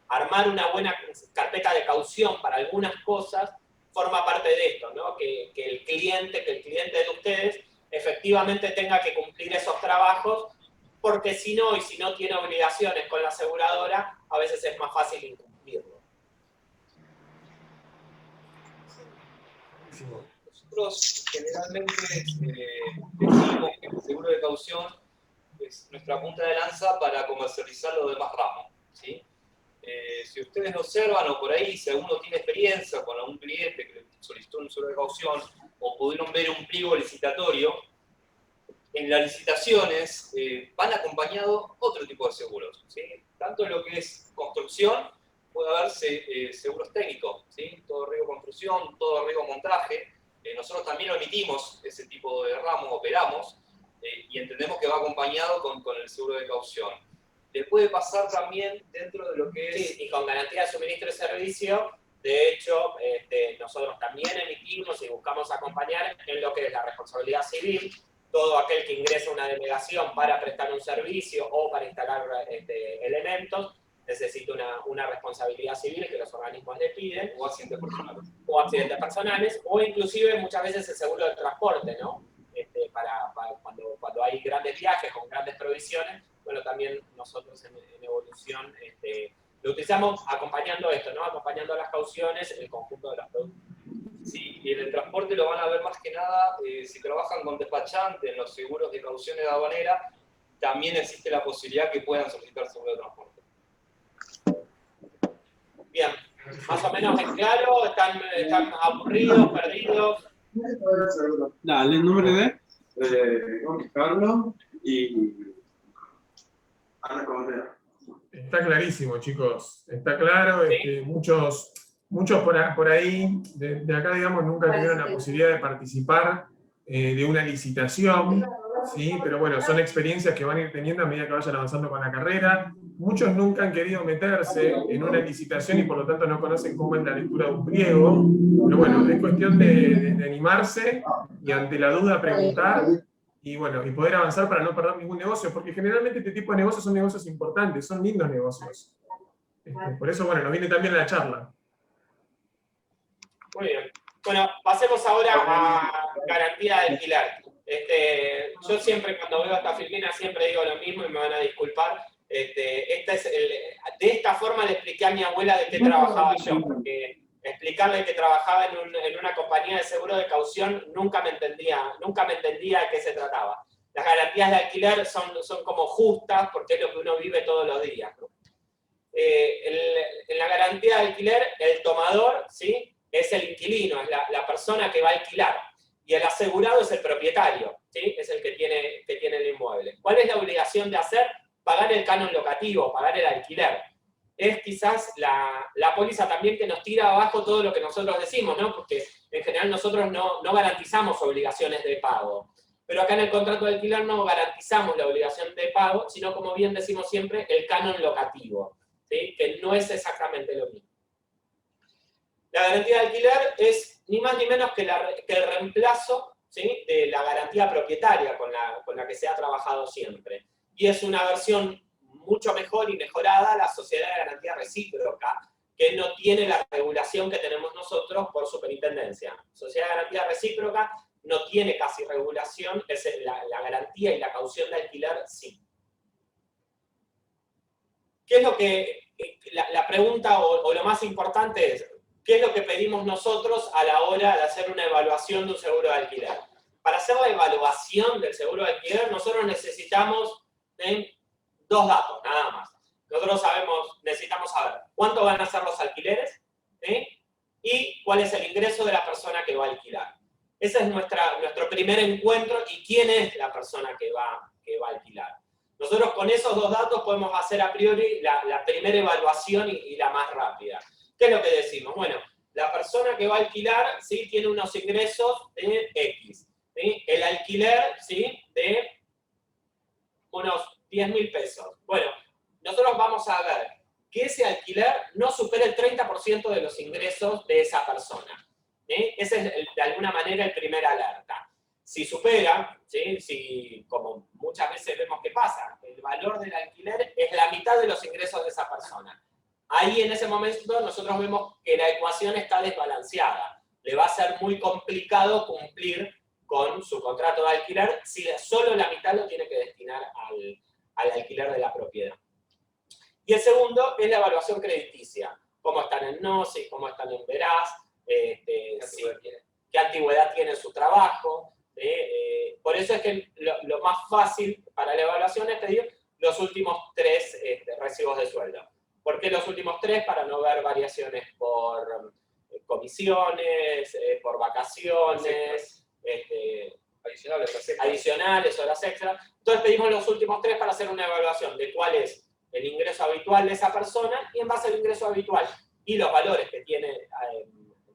Armar una buena carpeta de caución para algunas cosas forma parte de esto, ¿no? Que el cliente de ustedes efectivamente tenga que cumplir esos trabajos, porque si no, y si no tiene obligaciones con la aseguradora, a veces es más fácil incumplirlo. Nosotros generalmente decimos que el seguro de caución es nuestra punta de lanza para comercializar los demás ramos, ¿sí? Si ustedes observan o por ahí, si alguno tiene experiencia con algún cliente que le solicitó un seguro de caución o pudieron ver un pliego licitatorio, en las licitaciones van acompañados otro tipo de seguros, ¿sí? Tanto en lo que es construcción, puede haberse seguros técnicos, ¿sí? Todo riesgo construcción, todo riesgo montaje. Nosotros también emitimos ese tipo de ramos, operamos, y entendemos que va acompañado con el seguro de caución. Le puede pasar también dentro de lo que es... Sí, y con garantía de suministro y servicio, de hecho, nosotros también emitimos y buscamos acompañar en lo que es la responsabilidad civil, todo aquel que ingresa una delegación para prestar un servicio o para instalar elementos, necesita una responsabilidad civil que los organismos le piden. O accidentes personales. O accidentes personales, o inclusive muchas veces el seguro de transporte, ¿no? Para cuando hay grandes viajes con grandes provisiones, bueno, también nosotros en Evolución lo utilizamos acompañando esto, ¿no? Acompañando las cauciones, el conjunto de los productos. Sí, y en el transporte lo van a ver más que nada, si trabajan con despachante en los seguros de cauciones de aduanera, también existe la posibilidad que puedan solicitar seguro de transporte. Bien, más o menos es claro, están aburridos, perdidos. Dale, el nombre de Carlos y Ana Condera. Está clarísimo, chicos. Está claro. Sí. Muchos por ahí, de acá, digamos, nunca tuvieron la posibilidad de participar de una licitación, ¿sí? Pero bueno, son experiencias que van a ir teniendo a medida que vayan avanzando con la carrera. Muchos nunca han querido meterse en una licitación y por lo tanto no conocen cómo es la lectura de un pliego. Pero bueno, es cuestión de animarse y ante la duda preguntar y bueno, y poder avanzar para no perder ningún negocio, porque generalmente este tipo de negocios son negocios importantes, son lindos negocios. Por eso, bueno, nos viene también la charla. Muy bien. Bueno, pasemos ahora a garantía de alquiler. Yo siempre cuando veo esta filmina siempre digo lo mismo y me van a disculpar. De esta forma le expliqué a mi abuela de qué trabajaba yo, porque explicarle que trabajaba en una compañía de seguro de caución nunca me entendía de qué se trataba. Las garantías de alquiler son como justas porque es lo que uno vive todos los días, ¿no? En la garantía de alquiler, el tomador, ¿sí?, es el inquilino, es la persona que va a alquilar. Y el asegurado es el propietario, ¿sí?, es el que tiene el inmueble. ¿Cuál es la obligación de hacer? Pagar el canon locativo, pagar el alquiler. Es quizás la póliza también que nos tira abajo todo lo que nosotros decimos, ¿no? Porque en general nosotros no garantizamos obligaciones de pago. pero acá en el contrato de alquiler no garantizamos la obligación de pago, sino, como bien decimos siempre, el canon locativo, ¿sí? Que no es exactamente lo mismo. La garantía de alquiler es ni más ni menos que el reemplazo, ¿sí?, de la garantía propietaria con la que se ha trabajado siempre. Y es una versión mucho mejor y mejorada a la sociedad de garantía recíproca, que no tiene la regulación que tenemos nosotros por superintendencia. Sociedad de garantía recíproca no tiene casi regulación, es la garantía y la caución de alquiler sí. ¿Qué es lo que, la pregunta o lo más importante es, ¿qué es lo que pedimos nosotros a la hora de hacer una evaluación de un seguro de alquiler? Para hacer la evaluación del seguro de alquiler, nosotros necesitamos dos datos, nada más. Nosotros necesitamos saber cuánto van a ser los alquileres, ¿sí?, y cuál es el ingreso de la persona que va a alquilar. Ese es nuestro primer encuentro y quién es la persona que va a alquilar. Nosotros con esos dos datos podemos hacer a priori la primera evaluación y la más rápida. ¿Qué es lo que decimos? Bueno, la persona que va a alquilar, ¿sí?, tiene unos ingresos de X. ¿Sí? El alquiler, ¿sí?, de unos 10.000 pesos. Bueno, nosotros vamos a ver que ese alquiler no supere el 30% de los ingresos de esa persona. ¿Sí? Ese es, de alguna manera, el primer alerta. Si supera, ¿sí?, si, como muchas veces vemos que pasa, el valor del alquiler es la mitad de los ingresos de esa persona. Ahí, en ese momento, nosotros vemos que la ecuación está desbalanceada. Le va a ser muy complicado cumplir con su contrato de alquiler si solo la mitad lo tiene que destinar al alquiler de la propiedad. Y el segundo es la evaluación crediticia. Cómo están en Gnosis, cómo están en Veraz, qué antigüedad tiene su trabajo. Por eso es que lo más fácil para la evaluación es pedir los últimos 3 recibos de sueldo. ¿Por qué los últimos 3? Para no ver variaciones por comisiones, por vacaciones, adicionales, horas extra. Entonces pedimos los últimos 3 para hacer una evaluación de cuál es el ingreso habitual de esa persona, y en base al ingreso habitual y los valores que tiene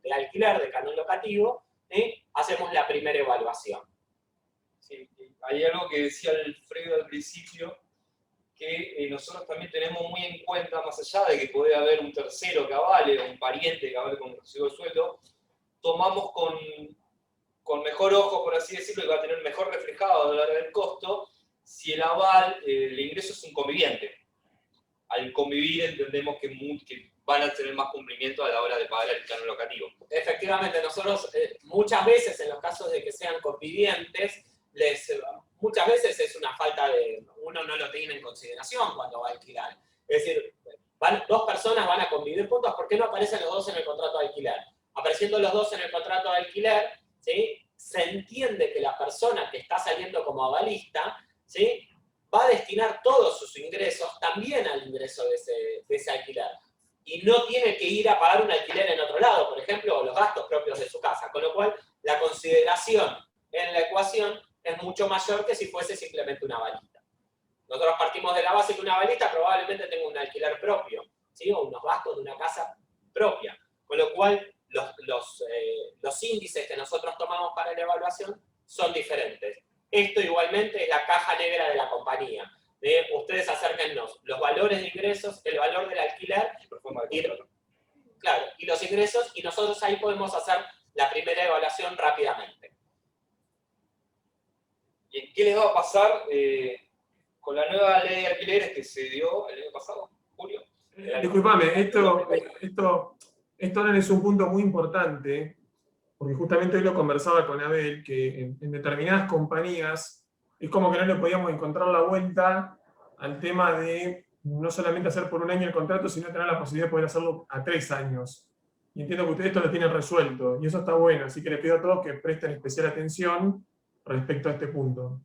de alquiler, de canon locativo, hacemos la primera evaluación. Sí, hay algo que decía Alfredo al principio, que nosotros también tenemos muy en cuenta, más allá de que puede haber un tercero que avale, o un pariente que avale con un recibo de sueldo, tomamos con mejor ojo, por así decirlo, y va a tener mejor reflejado a la hora del costo, si el aval, el ingreso es un conviviente. Al convivir entendemos que van a tener más cumplimiento a la hora de pagar el canon locativo. Efectivamente, nosotros muchas veces, en los casos de que sean convivientes, muchas veces es una falta de... uno no lo tiene en consideración cuando va a alquilar. Es decir, dos personas van a convivir juntos, ¿por qué no aparecen los dos en el contrato de alquiler? Apareciendo los dos en el contrato de alquiler, ¿sí?, se entiende que la persona que está saliendo como avalista, ¿sí?, va a destinar todos sus ingresos también al ingreso de ese alquiler. Y no tiene que ir a pagar un alquiler en otro lado, por ejemplo, o los gastos propios de su casa. Con lo cual, la consideración en la ecuación es mucho mayor que si fuese simplemente una avalista. Nosotros partimos de la base que una avalista probablemente tenga un alquiler propio, ¿sí?, o unos gastos de una casa propia. Con lo cual, los índices que nosotros tomamos para la evaluación son diferentes. Esto igualmente es la caja negra de la compañía. Ustedes acérquennos los valores de ingresos, el valor del alquiler, y los ingresos, y nosotros ahí podemos hacer la primera evaluación rápidamente. ¿Y qué les va a pasar con la nueva ley de alquileres que se dio el año pasado, julio? Disculpame, esto ahora es un punto muy importante, porque justamente hoy lo conversaba con Abel, que en determinadas compañías es como que no le podíamos encontrar la vuelta al tema de no solamente hacer por un año el contrato, sino tener la posibilidad de poder hacerlo a 3 años. Y entiendo que ustedes esto lo tienen resuelto, y eso está bueno, así que les pido a todos que presten especial atención respecto a este punto.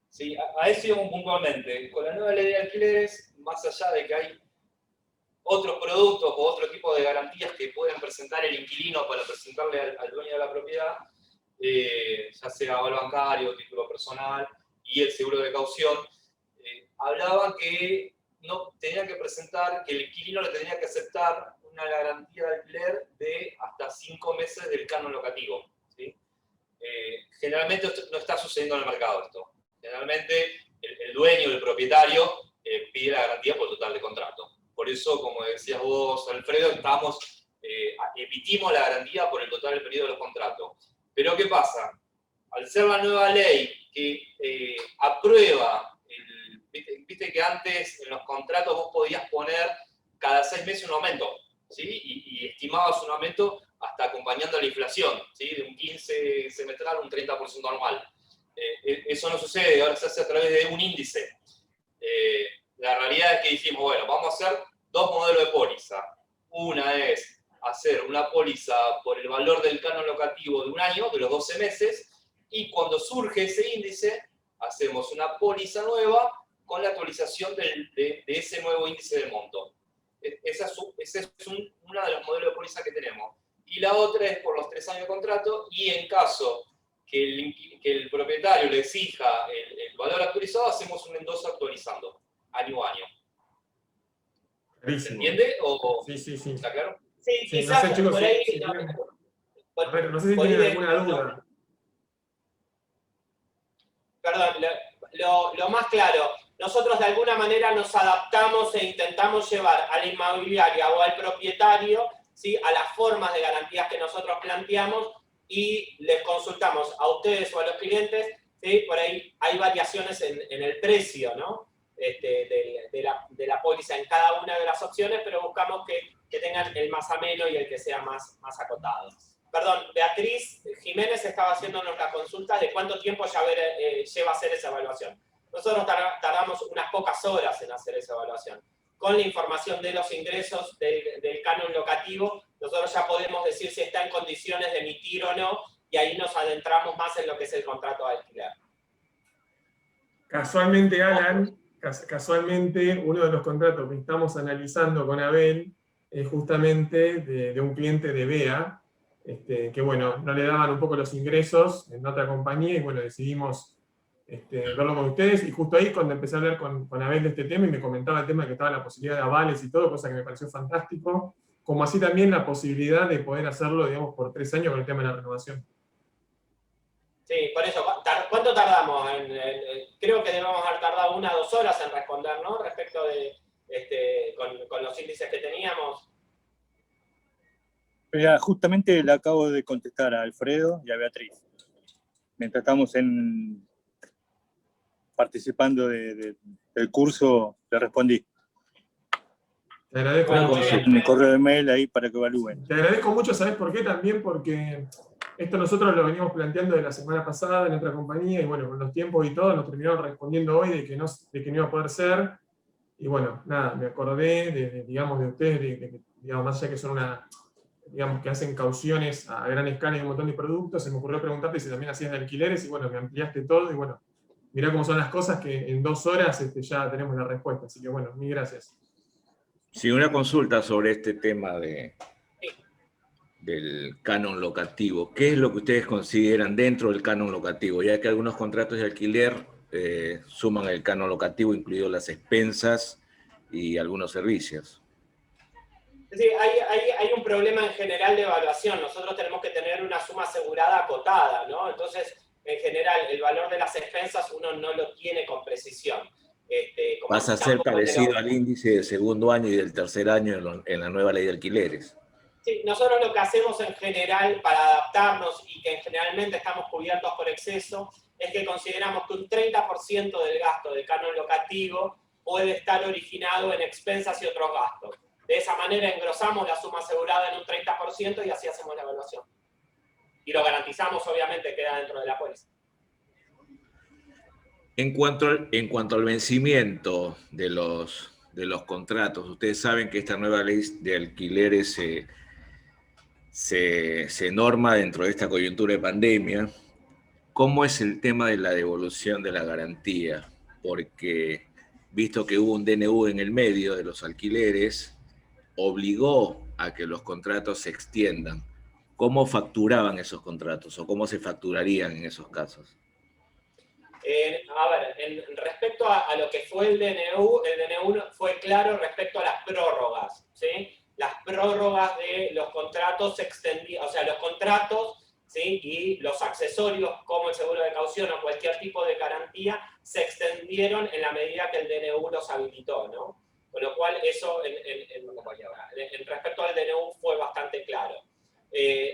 Sí, a eso íbamos puntualmente. Con la nueva ley de alquileres, más allá de que hay otros productos o otro tipo de garantías que pueden presentar el inquilino para presentarle al dueño de la propiedad, ya sea aval bancario, título personal y el seguro de caución, hablaban que no tenían que presentar, que el inquilino le tenía que aceptar una garantía de alquiler de hasta 5 meses del canon locativo, ¿sí? Generalmente no está sucediendo en el mercado esto. Generalmente el dueño, el propietario, pide la garantía por el total de contrato. Por eso, como decías vos, Alfredo, emitimos la garantía por el total del periodo de los contratos. Pero ¿qué pasa? Al ser la nueva ley que aprueba, viste que antes en los contratos vos podías poner cada 6 meses un aumento, ¿sí? Y estimabas un aumento hasta acompañando a la inflación, ¿sí? De un 15 semestral a un 30% anual. Eso no sucede, ahora se hace a través de un índice. La realidad es que dijimos, bueno, vamos a hacer 2 modelos de póliza. Una es hacer una póliza por el valor del canon locativo de un año, de los 12 meses, y cuando surge ese índice, hacemos una póliza nueva con la actualización de ese nuevo índice de monto. Ese es uno de los modelos de póliza que tenemos. Y la otra es por los 3 años de contrato, y en caso que el propietario le exija el valor actualizado, hacemos un endoso actualizando, año a año. ¿Se entiende? Sí. ¿Está claro? Sí, Sí, quizás no sé, chicos, por ahí... si tienen- a ver, no sé si por ahí tienen alguna duda. Perdón, lo más claro, nosotros de alguna manera nos adaptamos e intentamos llevar a la inmobiliaria o al propietario, ¿sí?, a las formas de garantías que nosotros planteamos y les consultamos a ustedes o a los clientes, ¿sí? Por ahí hay variaciones en el precio, ¿no? de la póliza en cada una de las opciones, pero buscamos que tengan el más ameno y el que sea más acotado. Perdón, Beatriz Jiménez estaba haciéndonos la consulta de cuánto tiempo lleva hacer esa evaluación. Nosotros tardamos unas pocas horas en hacer esa evaluación. Con la información de los ingresos del canon locativo, nosotros ya podemos decir si está en condiciones de emitir o no, y ahí nos adentramos más en lo que es el contrato de alquiler. Casualmente, Alan, uno de los contratos que estamos analizando con Abel es justamente de un cliente de BEA, que bueno, no le daban un poco los ingresos en otra compañía, y bueno, decidimos verlo con ustedes, y justo ahí cuando empecé a hablar con Abel de este tema, y me comentaba el tema de que estaba la posibilidad de avales y todo, cosa que me pareció fantástico, como así también la posibilidad de poder hacerlo, digamos, por 3 años con el tema de la renovación. Sí, por eso, ¿cuánto tardamos? Creo que debemos haber tardado 1 o 2 horas en responder, ¿no? Respecto de, con los índices que teníamos. Mira, justamente le acabo de contestar a Alfredo y a Beatriz. Mientras estamos participando del curso, le respondí. Te agradezco Bueno, mucho. muy bien. Un correo de mail ahí para que evalúen. Te agradezco mucho, ¿sabes por qué? También porque esto nosotros lo venimos planteando de la semana pasada en otra compañía, y bueno, con los tiempos y todo, nos terminaron respondiendo hoy de que no iba a poder ser. Y bueno, nada, me acordé digamos, de ustedes, digamos, más allá que son digamos, que hacen cauciones a gran escala y un montón de productos, se me ocurrió preguntarte si también hacías de alquileres, y bueno, me ampliaste todo, y bueno, mirá cómo son las cosas, que en 2 horas ya tenemos la respuesta. Así que bueno, mil gracias. Sí, una consulta sobre este tema del canon locativo. ¿Qué es lo que ustedes consideran dentro del canon locativo? Ya que algunos contratos de alquiler suman el canon locativo, incluido las expensas y algunos servicios. Sí, hay un problema en general de evaluación. Nosotros tenemos que tener una suma asegurada acotada, ¿no? Entonces, en general, el valor de las expensas uno no lo tiene con precisión. Pasa a ser parecido al índice del segundo año y del tercer año en la nueva ley de alquileres. Sí, nosotros lo que hacemos en general para adaptarnos y que generalmente estamos cubiertos por exceso es que consideramos que un 30% del gasto del canon locativo puede estar originado en expensas y otros gastos. De esa manera engrosamos la suma asegurada en un 30% y así hacemos la evaluación. Y lo garantizamos, obviamente, queda dentro de la póliza. En cuanto al vencimiento de los contratos, ustedes saben que esta nueva ley de alquileres se norma dentro de esta coyuntura de pandemia. ¿Cómo es el tema de la devolución de la garantía? Porque, visto que hubo un DNU en el medio de los alquileres, obligó a que los contratos se extiendan. ¿Cómo facturaban esos contratos o cómo se facturarían en esos casos? A ver, respecto a lo que fue el DNU fue claro respecto a las prórrogas, ¿sí? Las prórrogas de los contratos se extendían, o sea, los contratos ¿sí? Y los accesorios, como el seguro de caución o cualquier tipo de garantía, se extendieron en la medida que el DNU los habilitó, ¿no? Con lo cual, eso en respecto al DNU fue bastante claro.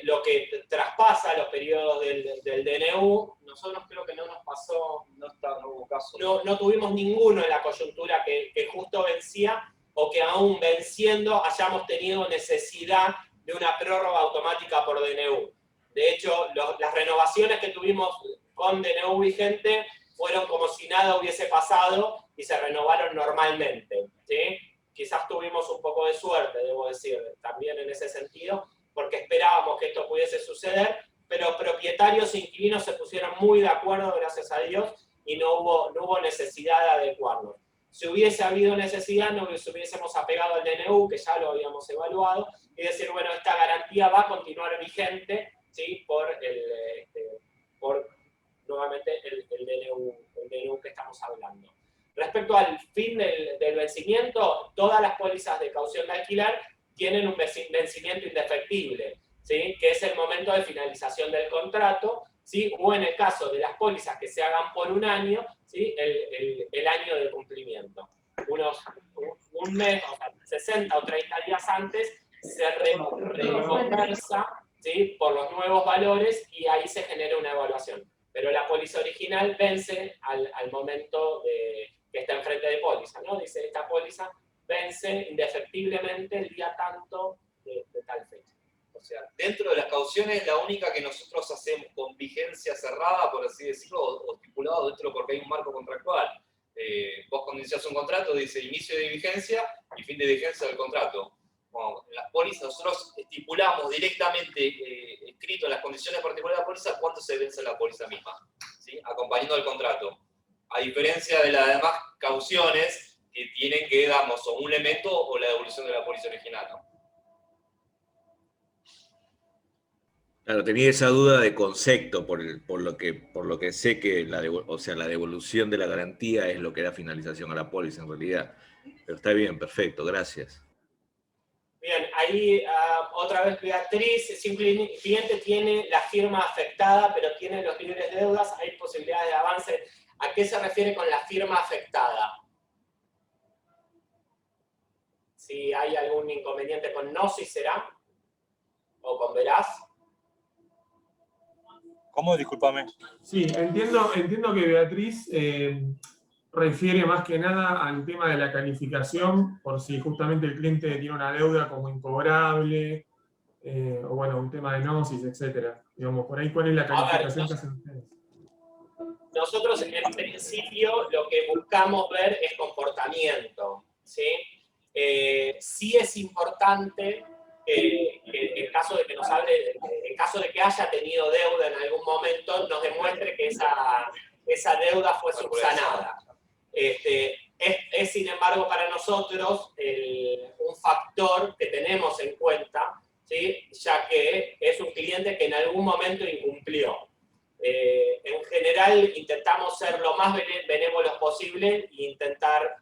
Lo que traspasa los periodos del DNU, nosotros creo que no nos pasó, No hubo caso. no tuvimos ninguno en la coyuntura que justo vencía, o que aún venciendo hayamos tenido necesidad de una prórroga automática por DNU. De hecho, las renovaciones que tuvimos con DNU vigente fueron como si nada hubiese pasado y se renovaron normalmente, ¿sí? Quizás tuvimos un poco de suerte, debo decir, también en ese sentido, porque esperábamos que esto pudiese suceder, pero propietarios e inquilinos se pusieron muy de acuerdo, gracias a Dios, y no hubo necesidad de adecuarlo. Si hubiese habido necesidad, nos hubiésemos apegado al DNU, que ya lo habíamos evaluado, y decir, bueno, esta garantía va a continuar vigente, ¿sí? por nuevamente el DNU que estamos hablando. Respecto al fin del vencimiento, todas las pólizas de caución de alquiler tienen un vencimiento indefectible, ¿sí? Que es el momento de finalización del contrato, ¿sí? O en el caso de las pólizas que se hagan por un año, ¿sí? el año de cumplimiento. Un mes, o sea, 60 o 30 días antes, se reconversa, ¿sí? Por los nuevos valores y ahí se genera una evaluación. Pero la póliza original vence al momento que está enfrente de póliza, ¿no? Dice, esta póliza vence indefectiblemente el día tanto de tal fecha. O sea, dentro de las cauciones, la única que nosotros hacemos con vigencia cerrada, por así decirlo, o estipulado dentro porque hay un marco contractual. Vos cuando iniciás un contrato dice inicio de vigencia y fin de vigencia del contrato. Bueno, en las pólizas nosotros estipulamos directamente, escrito en las condiciones particulares de la póliza, cuánto se vence la póliza misma, ¿sí? Acompañando al contrato. A diferencia de las demás cauciones que tienen que darnos o un elemento o la devolución de la póliza original, ¿no? Claro, tenía esa duda de concepto por lo que sé que la devolución de la garantía es lo que da finalización a la póliza en realidad. Pero está bien, perfecto, gracias. Bien, ahí otra vez Beatriz, si un cliente tiene la firma afectada, pero tiene los libres deudas, hay posibilidades de avance. ¿A qué se refiere con la firma afectada? Si hay algún inconveniente con no, si será, o con verás. ¿Cómo? Discúlpame. Sí, entiendo que Beatriz refiere más que nada al tema de la calificación, por si justamente el cliente tiene una deuda como incobrable, o bueno, un tema de gnosis, etc. Digamos, por ahí, ¿cuál es la calificación que hacen ustedes? Nosotros en principio lo que buscamos ver es comportamiento, ¿sí? Sí es importante que en caso de que nos hable, en caso de que haya tenido deuda en algún momento, nos demuestre que esa deuda fue subsanada. Es sin embargo para nosotros un factor que tenemos en cuenta, ¿sí? Ya que es un cliente que en algún momento incumplió. En general intentamos ser lo más benévolos posible e intentar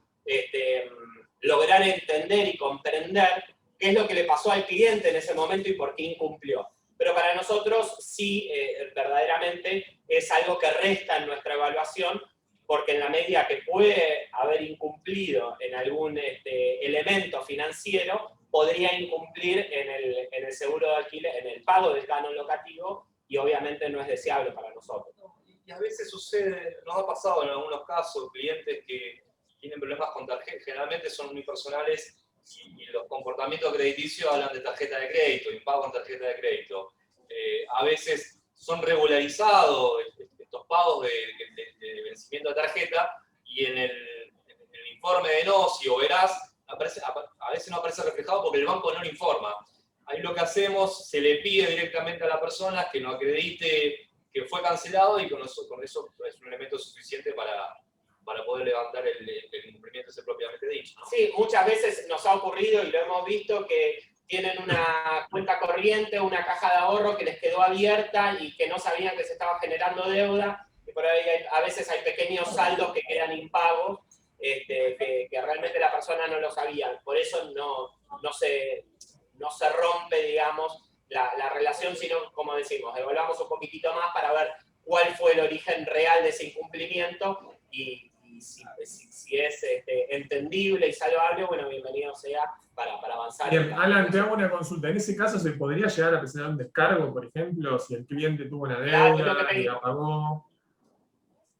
lograr entender y comprender qué es lo que le pasó al cliente en ese momento y por qué incumplió. Pero para nosotros sí, verdaderamente es algo que resta en nuestra evaluación, porque en la medida que puede haber incumplido en algún elemento financiero, podría incumplir en el seguro de alquiler, en el pago del canon locativo, y obviamente no es deseable para nosotros. Y a veces sucede, nos ha pasado en algunos casos, clientes que tienen problemas con tarjetas, generalmente son unipersonales y los comportamientos crediticios hablan de tarjeta de crédito, impago en tarjeta de crédito. A veces son regularizados estos pagos de vencimiento de tarjeta y en el informe de NOSI o verás, a veces no aparece reflejado porque el banco no lo informa. Ahí lo que hacemos, se le pide directamente a la persona que nos acredite que fue cancelado y con eso es un elemento suficiente para poder levantar el incumplimiento ese propiamente dicho, ¿no? Sí, muchas veces nos ha ocurrido y lo hemos visto que tienen una cuenta corriente, una caja de ahorro que les quedó abierta y que no sabían que se estaba generando deuda, y por ahí a veces hay pequeños saldos que quedan impagos, que realmente la persona no lo sabía. Por eso no se rompe, digamos, la relación, sino, como decimos, evaluamos un poquitito más para ver cuál fue el origen real de ese incumplimiento y si es entendible y salvable, bueno, bienvenido sea para avanzar. Bien, Alan, te hago una consulta. En ese caso, ¿se podría llegar a presentar un descargo, por ejemplo, si el cliente tuvo una deuda y la pagó?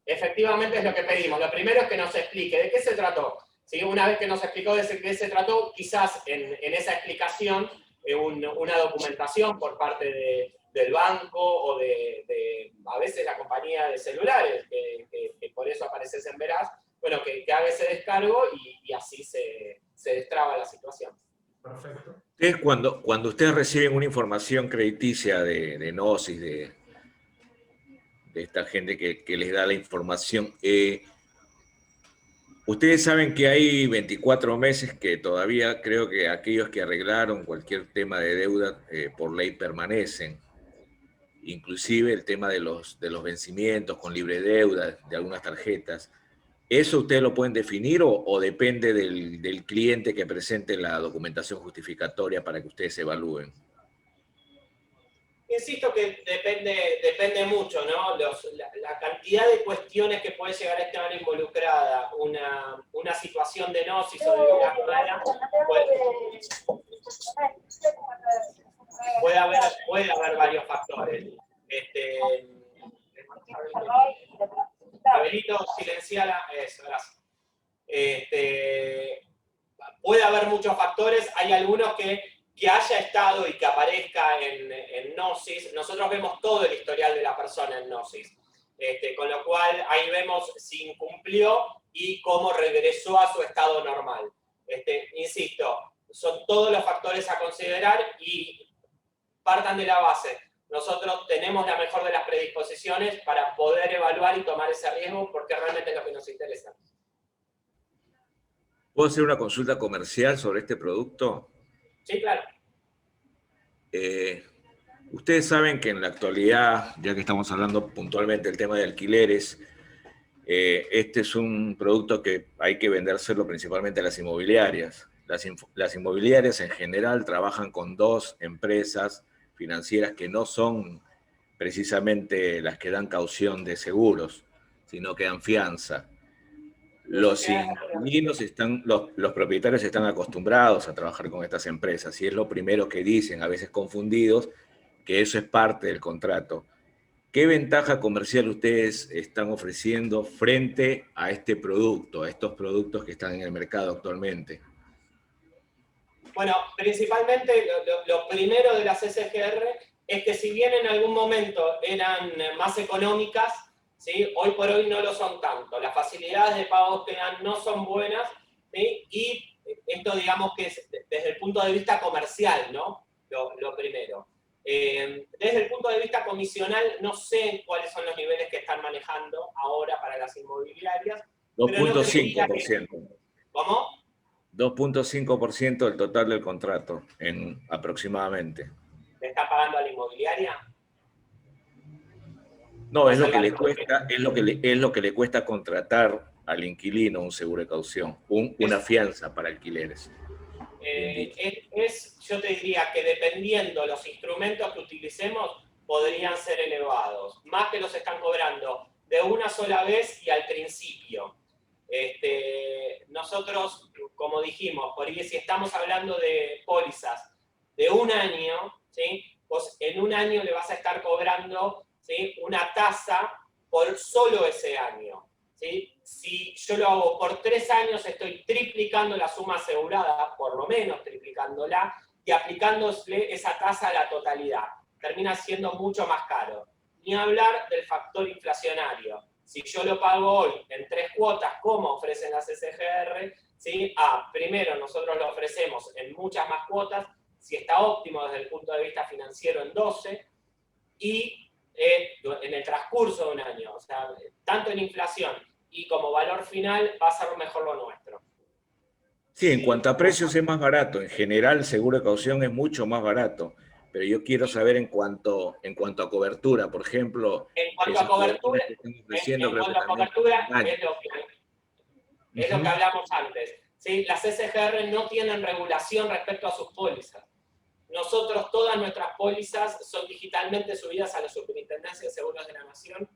Efectivamente es lo que pedimos. Lo primero es que nos explique de qué se trató. ¿Sí? Una vez que nos explicó de qué se trató, quizás en esa explicación una documentación por parte del banco o a veces la compañía de celulares, que por eso apareces en Veraz, bueno, que haga ese descargo y así se destraba la situación. Perfecto. Ustedes cuando ustedes reciben una información crediticia de Gnosis, de esta gente que les da la información, ustedes saben que hay 24 meses que todavía creo que aquellos que arreglaron cualquier tema de deuda por ley permanecen. Inclusive el tema de los vencimientos con libre deuda de algunas tarjetas. ¿Eso ustedes lo pueden definir o depende del cliente que presente la documentación justificatoria para que ustedes evalúen? Insisto que depende mucho, ¿no? La cantidad de cuestiones que puede llegar a estar involucrada una situación de gnosis o de vida mala puede haber varios factores. Abelito, silenciala, eso, gracias. Puede haber muchos factores, hay algunos que haya estado y que aparezca en Gnosis. Nosotros vemos todo el historial de la persona en Gnosis, con lo cual ahí vemos si incumplió y cómo regresó a su estado normal. Insisto, son todos los factores a considerar y partan de la base. Nosotros tenemos la mejor de las predisposiciones para poder evaluar y tomar ese riesgo porque realmente es lo que nos interesa. ¿Puedo hacer una consulta comercial sobre este producto? Sí, claro. Ustedes saben que en la actualidad, ya que estamos hablando puntualmente del tema de alquileres, este es un producto que hay que vendérselo principalmente a las inmobiliarias. Las inmobiliarias en general trabajan con dos empresas financieras que no son precisamente las que dan caución de seguros, sino que dan fianza. Los inquilinos los propietarios están acostumbrados a trabajar con estas empresas y es lo primero que dicen, a veces confundidos, que eso es parte del contrato. ¿Qué ventaja comercial ustedes están ofreciendo frente a este producto, a estos productos que están en el mercado actualmente? Bueno, principalmente lo primero de las SGR es que si bien en algún momento eran más económicas, ¿sí? Hoy por hoy no lo son tanto. Las facilidades de pagos que dan no son buenas, ¿sí? Y esto digamos que es desde el punto de vista comercial, ¿no? Lo primero. Desde el punto de vista comisional, no sé cuáles son los niveles que están manejando ahora para las inmobiliarias. 2.5%. ¿Cómo? 2.5% del total del contrato, aproximadamente. ¿Le está pagando a la inmobiliaria? No, es lo que le cuesta, es lo que le cuesta contratar al inquilino un seguro de caución, una fianza para alquileres. Yo te diría que dependiendo los instrumentos que utilicemos, podrían ser elevados. Más que los están cobrando de una sola vez y al principio. Nosotros, como dijimos, por ahí si estamos hablando de pólizas de un año, ¿sí? Pues en un año le vas a estar cobrando, ¿sí? Una tasa por solo ese año, ¿sí? Si yo lo hago por 3 años, estoy triplicando la suma asegurada, por lo menos triplicándola, y aplicándole esa tasa a la totalidad. Termina siendo mucho más caro. Ni hablar del factor inflacionario. Si yo lo pago hoy en 3 cuotas, como ofrecen las SGR, ¿sí? Primero nosotros lo ofrecemos en muchas más cuotas, si está óptimo desde el punto de vista financiero en 12, y en el transcurso de un año. O sea, tanto en inflación y como valor final va a ser mejor lo nuestro. Sí, en cuanto a precios es más barato. En general, el seguro de caución es mucho más barato. Pero yo quiero saber en cuanto a cobertura, por ejemplo. En cuanto a cobertura, es lo que hablamos antes. ¿Sí? Las SGR no tienen regulación respecto a sus pólizas. Nosotros, todas nuestras pólizas son digitalmente subidas a la Superintendencia de Seguros de la Nación.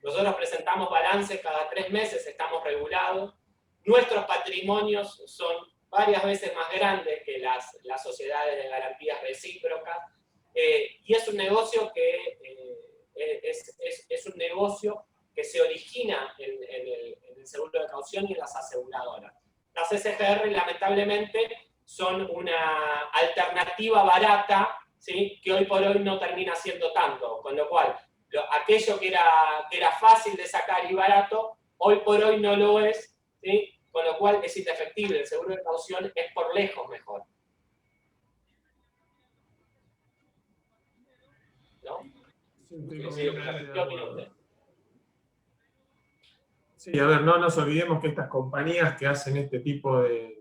Nosotros presentamos balances cada 3 meses, estamos regulados. Nuestros patrimonios son varias veces más grandes que las sociedades de garantías recíprocas. Y es un negocio que es un negocio que se origina en el seguro de caución y en las aseguradoras. Las SGR, lamentablemente, son una alternativa barata, ¿sí? Que hoy por hoy no termina siendo tanto, con lo cual aquello que era fácil de sacar y barato, hoy por hoy no lo es, ¿sí? Con lo cual es indefectible. El seguro de caución es por lejos mejor. ¿No? Sí, a ver, no nos olvidemos que estas compañías que hacen este tipo de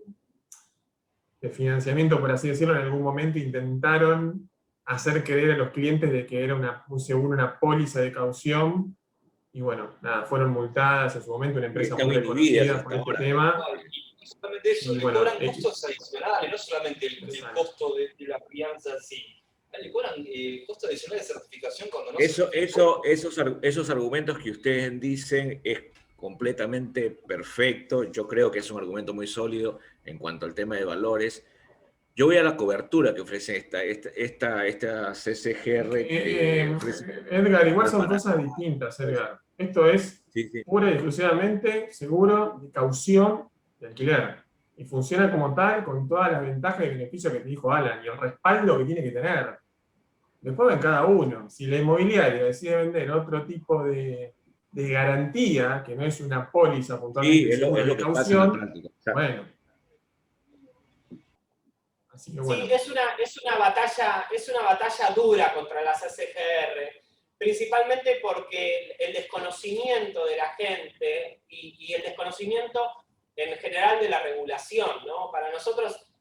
financiamiento, por así decirlo, en algún momento intentaron hacer creer a los clientes de que era un seguro, una póliza de caución, y bueno, nada, fueron multadas en su momento, una empresa muy reconocida por este tema. Y solamente eso, le bueno, cobran costos adicionales, no solamente el costo de la fianza en sí. Le cobran costos adicionales de certificación cuando no esos argumentos que ustedes dicen es completamente perfecto. Yo creo que es un argumento muy sólido en cuanto al tema de valores. Yo voy a la cobertura que ofrece esta CCGR. Edgar, igual son cosas distintas, Edgar. Esto es pura y exclusivamente seguro de caución de alquiler. Y funciona como tal, con todas las ventajas y beneficios que te dijo Alan, y el respaldo que tiene que tener. Después ven cada uno. Si la inmobiliaria decide vender otro tipo de garantía, que no es una póliza puntualmente seguro de caución, bueno. Así que bueno. Sí, es una batalla dura contra las SGR, principalmente porque el desconocimiento de la gente y el desconocimiento en general de la regulación, ¿no? Para nosotros,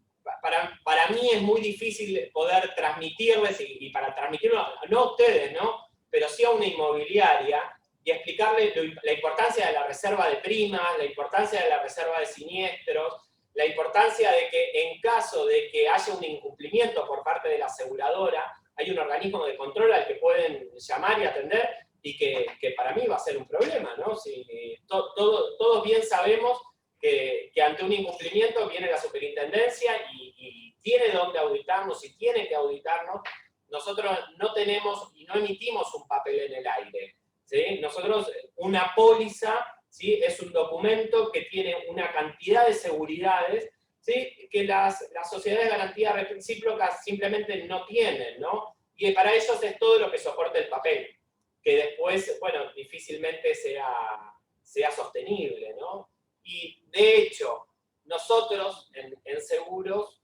para mí es muy difícil poder transmitirles, y para transmitirlo, no a ustedes, ¿no? Pero sí a una inmobiliaria, y explicarle la importancia de la reserva de primas, la importancia de la reserva de siniestros, la importancia de que en caso de que haya un incumplimiento por parte de la aseguradora, hay un organismo de control al que pueden llamar y atender, y que para mí va a ser un problema, ¿no? Si, todos bien sabemos que ante un incumplimiento viene la superintendencia y tiene dónde auditarnos y tiene que auditarnos. Nosotros no tenemos y no emitimos un papel en el aire, ¿sí? Nosotros, una póliza, ¿sí? Es un documento que tiene una cantidad de seguridades, ¿sí? Que las sociedades de garantía recíprocas simplemente no tienen, ¿no? Y para ellos es todo lo que soporta el papel, que después, bueno, difícilmente sea sostenible, ¿no? Y de hecho, nosotros en seguros,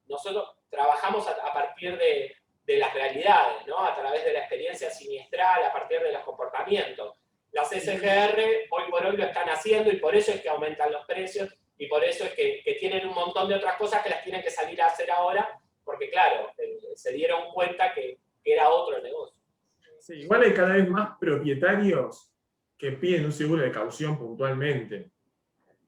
nosotros trabajamos a partir de las realidades, ¿no? A través de la experiencia siniestral, a partir de los comportamientos. Las SGR hoy por hoy lo están haciendo, y por eso es que aumentan los precios, y por eso es que tienen un montón de otras cosas que las tienen que salir a hacer ahora, porque claro, se dieron cuenta que era otro el negocio. Sí, igual hay cada vez más propietarios que piden un seguro de caución puntualmente,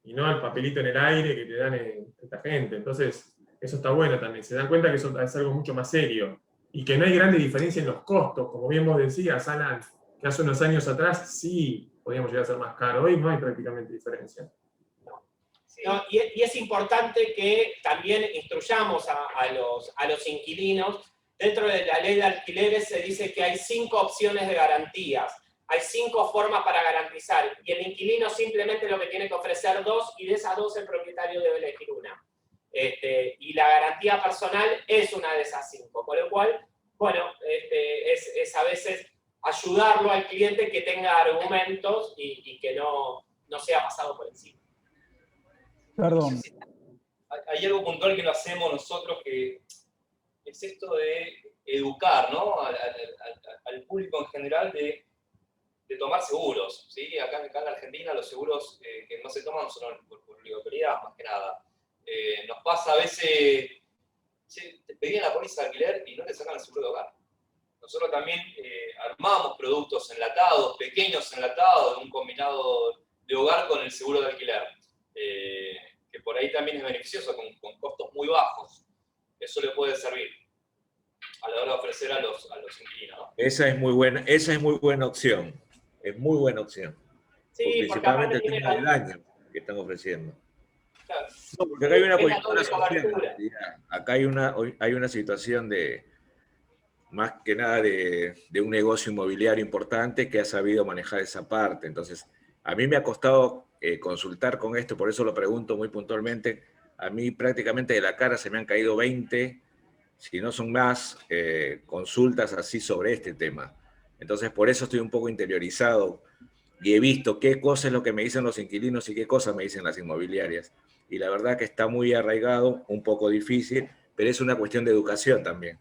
y no el papelito en el aire que te dan esta gente. Entonces, eso está bueno también. Se dan cuenta que eso es algo mucho más serio, y que no hay grande diferencia en los costos. Como bien vos decías, Alan, que hace unos años atrás sí podíamos llegar a ser más caro. Hoy no hay prácticamente diferencia. No, y es importante que también instruyamos a los inquilinos. Dentro de la ley de alquileres se dice que hay 5 opciones de garantías. Hay 5 formas para garantizar, y el inquilino simplemente lo que tiene que ofrecer 2, y de esas 2 el propietario debe elegir una. Y la garantía personal es una de esas 5, con lo cual, bueno, es a veces ayudarlo al cliente que tenga argumentos y que no sea pasado por encima. Perdón. Hay algo puntual que lo hacemos nosotros, que es esto de educar, ¿no? al público en general de tomar seguros, ¿sí? Acá en la Argentina los seguros que no se toman son por obligatoriedad, más que nada. Nos pasa a veces, te pedían la póliza de alquiler y no te sacan el seguro de hogar. Nosotros también armamos productos enlatados, pequeños enlatados, de un combinado de hogar con el seguro de alquiler, que por ahí también es beneficioso, con costos muy bajos. Eso le puede servir. a la hora de ofrecer a los inquilinos, ¿no? Esa es muy buena opción. Es muy buena opción. Sí, porque Principalmente aparte el tema del daño que están ofreciendo. Claro. No, porque acá hay una Es la coyuntura doble social, en cobertura. realidad. Acá hay una situación de, más que nada, de un negocio inmobiliario importante que ha sabido manejar esa parte. Entonces, a mí me ha costado consultar con esto, por eso lo pregunto muy puntualmente. A mí prácticamente de la cara se me han caído 20, si no son más, consultas así sobre este tema. Entonces, por eso estoy un poco interiorizado y he visto qué cosa es lo que me dicen los inquilinos y qué cosas me dicen las inmobiliarias. Y la verdad que está muy arraigado, un poco difícil, pero es una cuestión de educación también.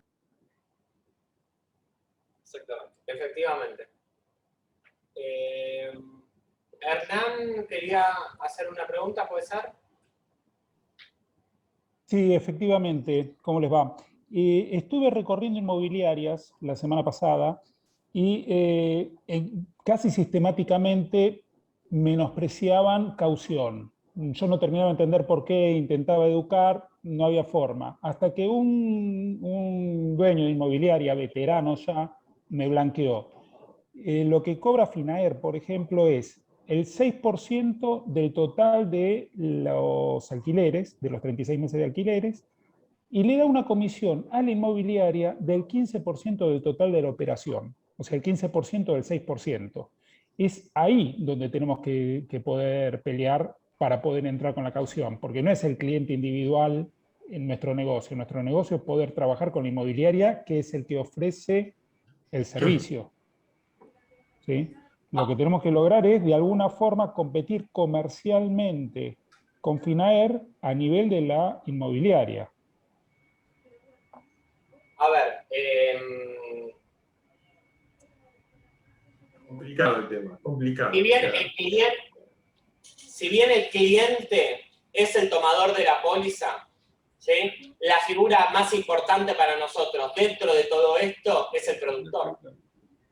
Exactamente, efectivamente. Hernán quería hacer una pregunta, ¿puede ser? Sí, efectivamente. ¿Cómo les va? Estuve recorriendo inmobiliarias la semana pasada y casi sistemáticamente menospreciaban caución. Yo no terminaba de entender por qué, intentaba educar, no había forma. Hasta que un dueño de inmobiliaria, veterano ya, me blanqueó. Lo que cobra Finaer, por ejemplo, es el 6% del total de los alquileres, de los 36 meses de alquileres, y le da una comisión a la inmobiliaria del 15% del total de la operación, o sea, el 15% del 6%. Es ahí donde tenemos que poder pelear para poder entrar con la caución, porque no es el cliente individual en nuestro negocio. Nuestro negocio es poder trabajar con la inmobiliaria, que es el que ofrece el servicio. ¿Sí? Lo que tenemos que lograr es, de alguna forma, competir comercialmente con Finaer a nivel de la inmobiliaria. A ver, Complicado el tema, complicado. si bien el cliente es el tomador de la póliza, ¿sí? La figura más importante para nosotros dentro de todo esto es el productor.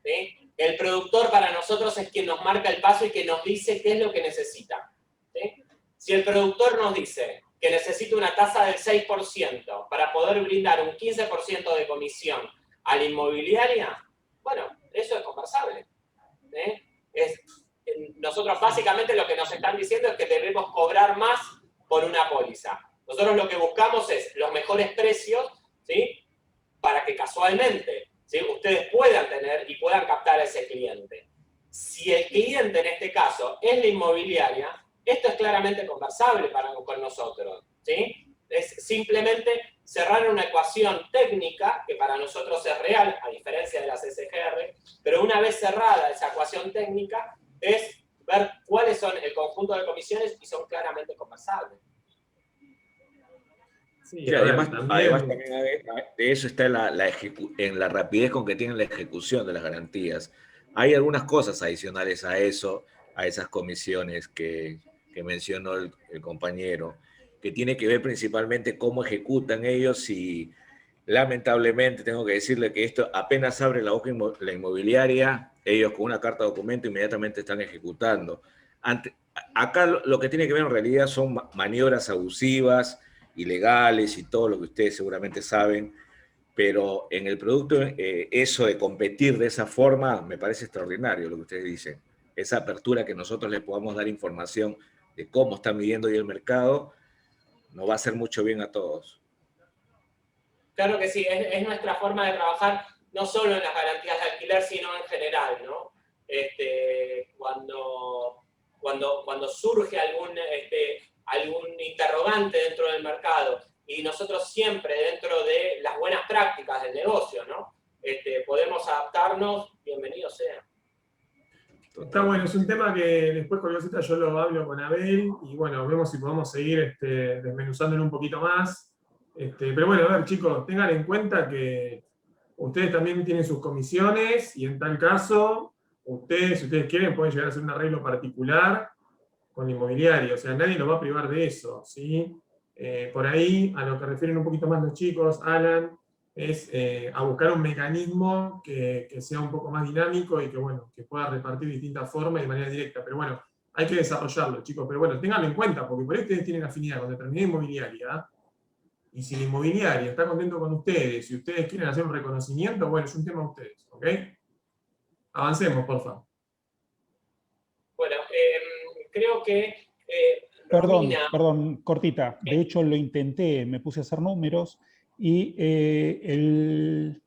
¿Sí? El productor para nosotros es quien nos marca el paso y que nos dice qué es lo que necesita. ¿Sí? Si el productor nos dice que necesita una tasa del 6% para poder brindar un 15% de comisión a la inmobiliaria, bueno, eso es conversable. Nosotros básicamente lo que nos están diciendo es que debemos cobrar más por una póliza. Nosotros lo que buscamos es los mejores precios, ¿sí? Para que casualmente, ¿sí? Ustedes puedan tener y puedan captar a ese cliente. Si el cliente en este caso es la inmobiliaria, esto es claramente conversable con nosotros, ¿sí? Es simplemente cerrar una ecuación técnica, que para nosotros es real, a diferencia de las SGR, pero una vez cerrada esa ecuación técnica, es ver cuáles son el conjunto de comisiones y son claramente conversables. Sí, Y además también de eso está en la rapidez con que tienen la ejecución de las garantías. Hay algunas cosas adicionales a eso, a esas comisiones que mencionó el compañero, que tiene que ver principalmente cómo ejecutan ellos y lamentablemente tengo que decirle que esto apenas abre la hoja la inmobiliaria, ellos con una carta de documento inmediatamente están ejecutando. Acá lo que tiene que ver en realidad son maniobras abusivas, ilegales y todo lo que ustedes seguramente saben, pero en el producto eso de competir de esa forma me parece extraordinario lo que ustedes dicen. Esa apertura que nosotros les podamos dar información de cómo está midiendo hoy el mercado, nos va a hacer mucho bien a todos. Claro que sí, es nuestra forma de trabajar, no solo en las garantías de alquiler, sino en general, ¿no? Cuando surge algún interrogante dentro del mercado y nosotros siempre dentro de las buenas prácticas del negocio, ¿no? Podemos adaptarnos, bienvenido sea. Está bueno, es un tema que después con Cosita yo lo hablo con Abel y bueno, vemos si podemos seguir desmenuzándolo un poquito más. Pero bueno, a ver chicos, tengan en cuenta que ustedes también tienen sus comisiones y en tal caso, ustedes, si ustedes quieren, pueden llegar a hacer un arreglo particular con la inmobiliaria, o sea, nadie nos va a privar de eso, ¿sí? Por ahí, a lo que refieren un poquito más los chicos, Alan, es a buscar un mecanismo que sea un poco más dinámico y que, bueno, que pueda repartir de distintas formas y de manera directa, pero bueno, hay que desarrollarlo, chicos, pero bueno, ténganlo en cuenta, porque por ahí ustedes tienen afinidad con determinada inmobiliaria, Y si la inmobiliaria está contento con ustedes, si ustedes quieren hacer un reconocimiento, bueno, es un tema de ustedes, ¿ok? Avancemos, por favor. Bueno, creo que Perdón, Romina, perdón, cortita. De hecho, lo intenté, me puse a hacer números y el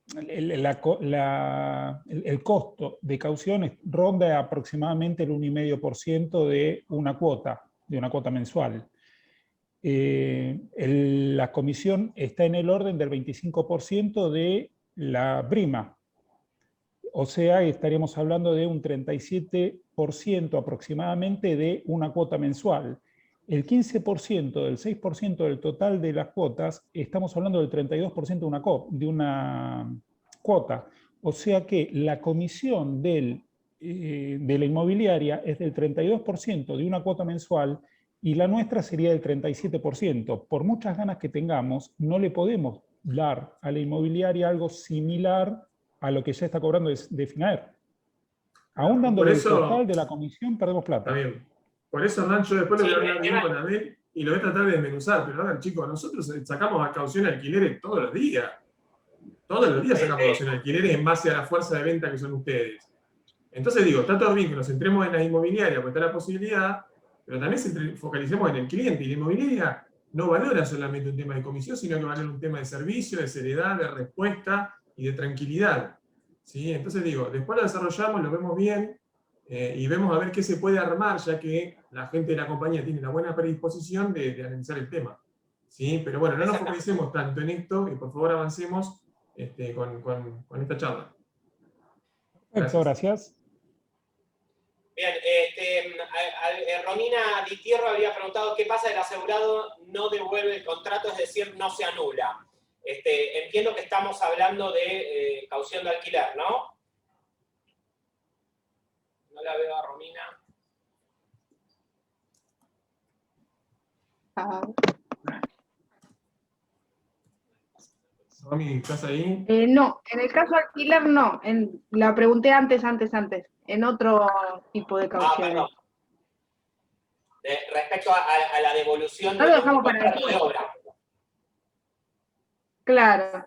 costo de caución ronda aproximadamente el 1,5% de una cuota mensual. La comisión está en el orden del 25% de la prima. O sea, estaríamos hablando de un 37% aproximadamente de una cuota mensual. El 15% del 6% del total de las cuotas, estamos hablando del 32% de una cuota. O sea que la comisión de la inmobiliaria es del 32% de una cuota mensual y la nuestra sería del 37%. Por muchas ganas que tengamos, no le podemos dar a la inmobiliaria algo similar a lo que ya está cobrando de FINAER. Aún dándole el total de la comisión, perdemos plata. Está bien. Por eso, Hernán, yo después lo voy a hablar bien con Abel y lo voy a tratar de desmenuzar. Pero a ver, chicos, nosotros sacamos a caución de alquileres todos los días. Todos los días sacamos caución de alquileres en base a la fuerza de venta que son ustedes. Entonces digo, está todo bien que nos centremos en la inmobiliaria, porque está la posibilidad, pero también focalicemos en el cliente. Y la inmobiliaria no valora solamente un tema de comisión, sino que valora un tema de servicio, de seriedad, de respuesta y de tranquilidad. ¿Sí? Entonces digo, después lo desarrollamos, lo vemos bien, y vemos a ver qué se puede armar, ya que la gente de la compañía tiene la buena predisposición de analizar el tema. ¿Sí? Pero bueno, no nos focalicemos tanto en esto, y por favor avancemos con esta charla. Gracias. Bien, Romina Di Tierro había preguntado qué pasa si el asegurado no devuelve el contrato, es decir, no se anula. Entiendo que estamos hablando de caución de alquiler, ¿no? No la veo a Romina. Romy, ¿estás ahí? No, en el caso de alquiler no. La pregunté antes. En otro tipo de cauciones. Respecto a la devolución No lo dejamos para contrato después. de obra. Claro.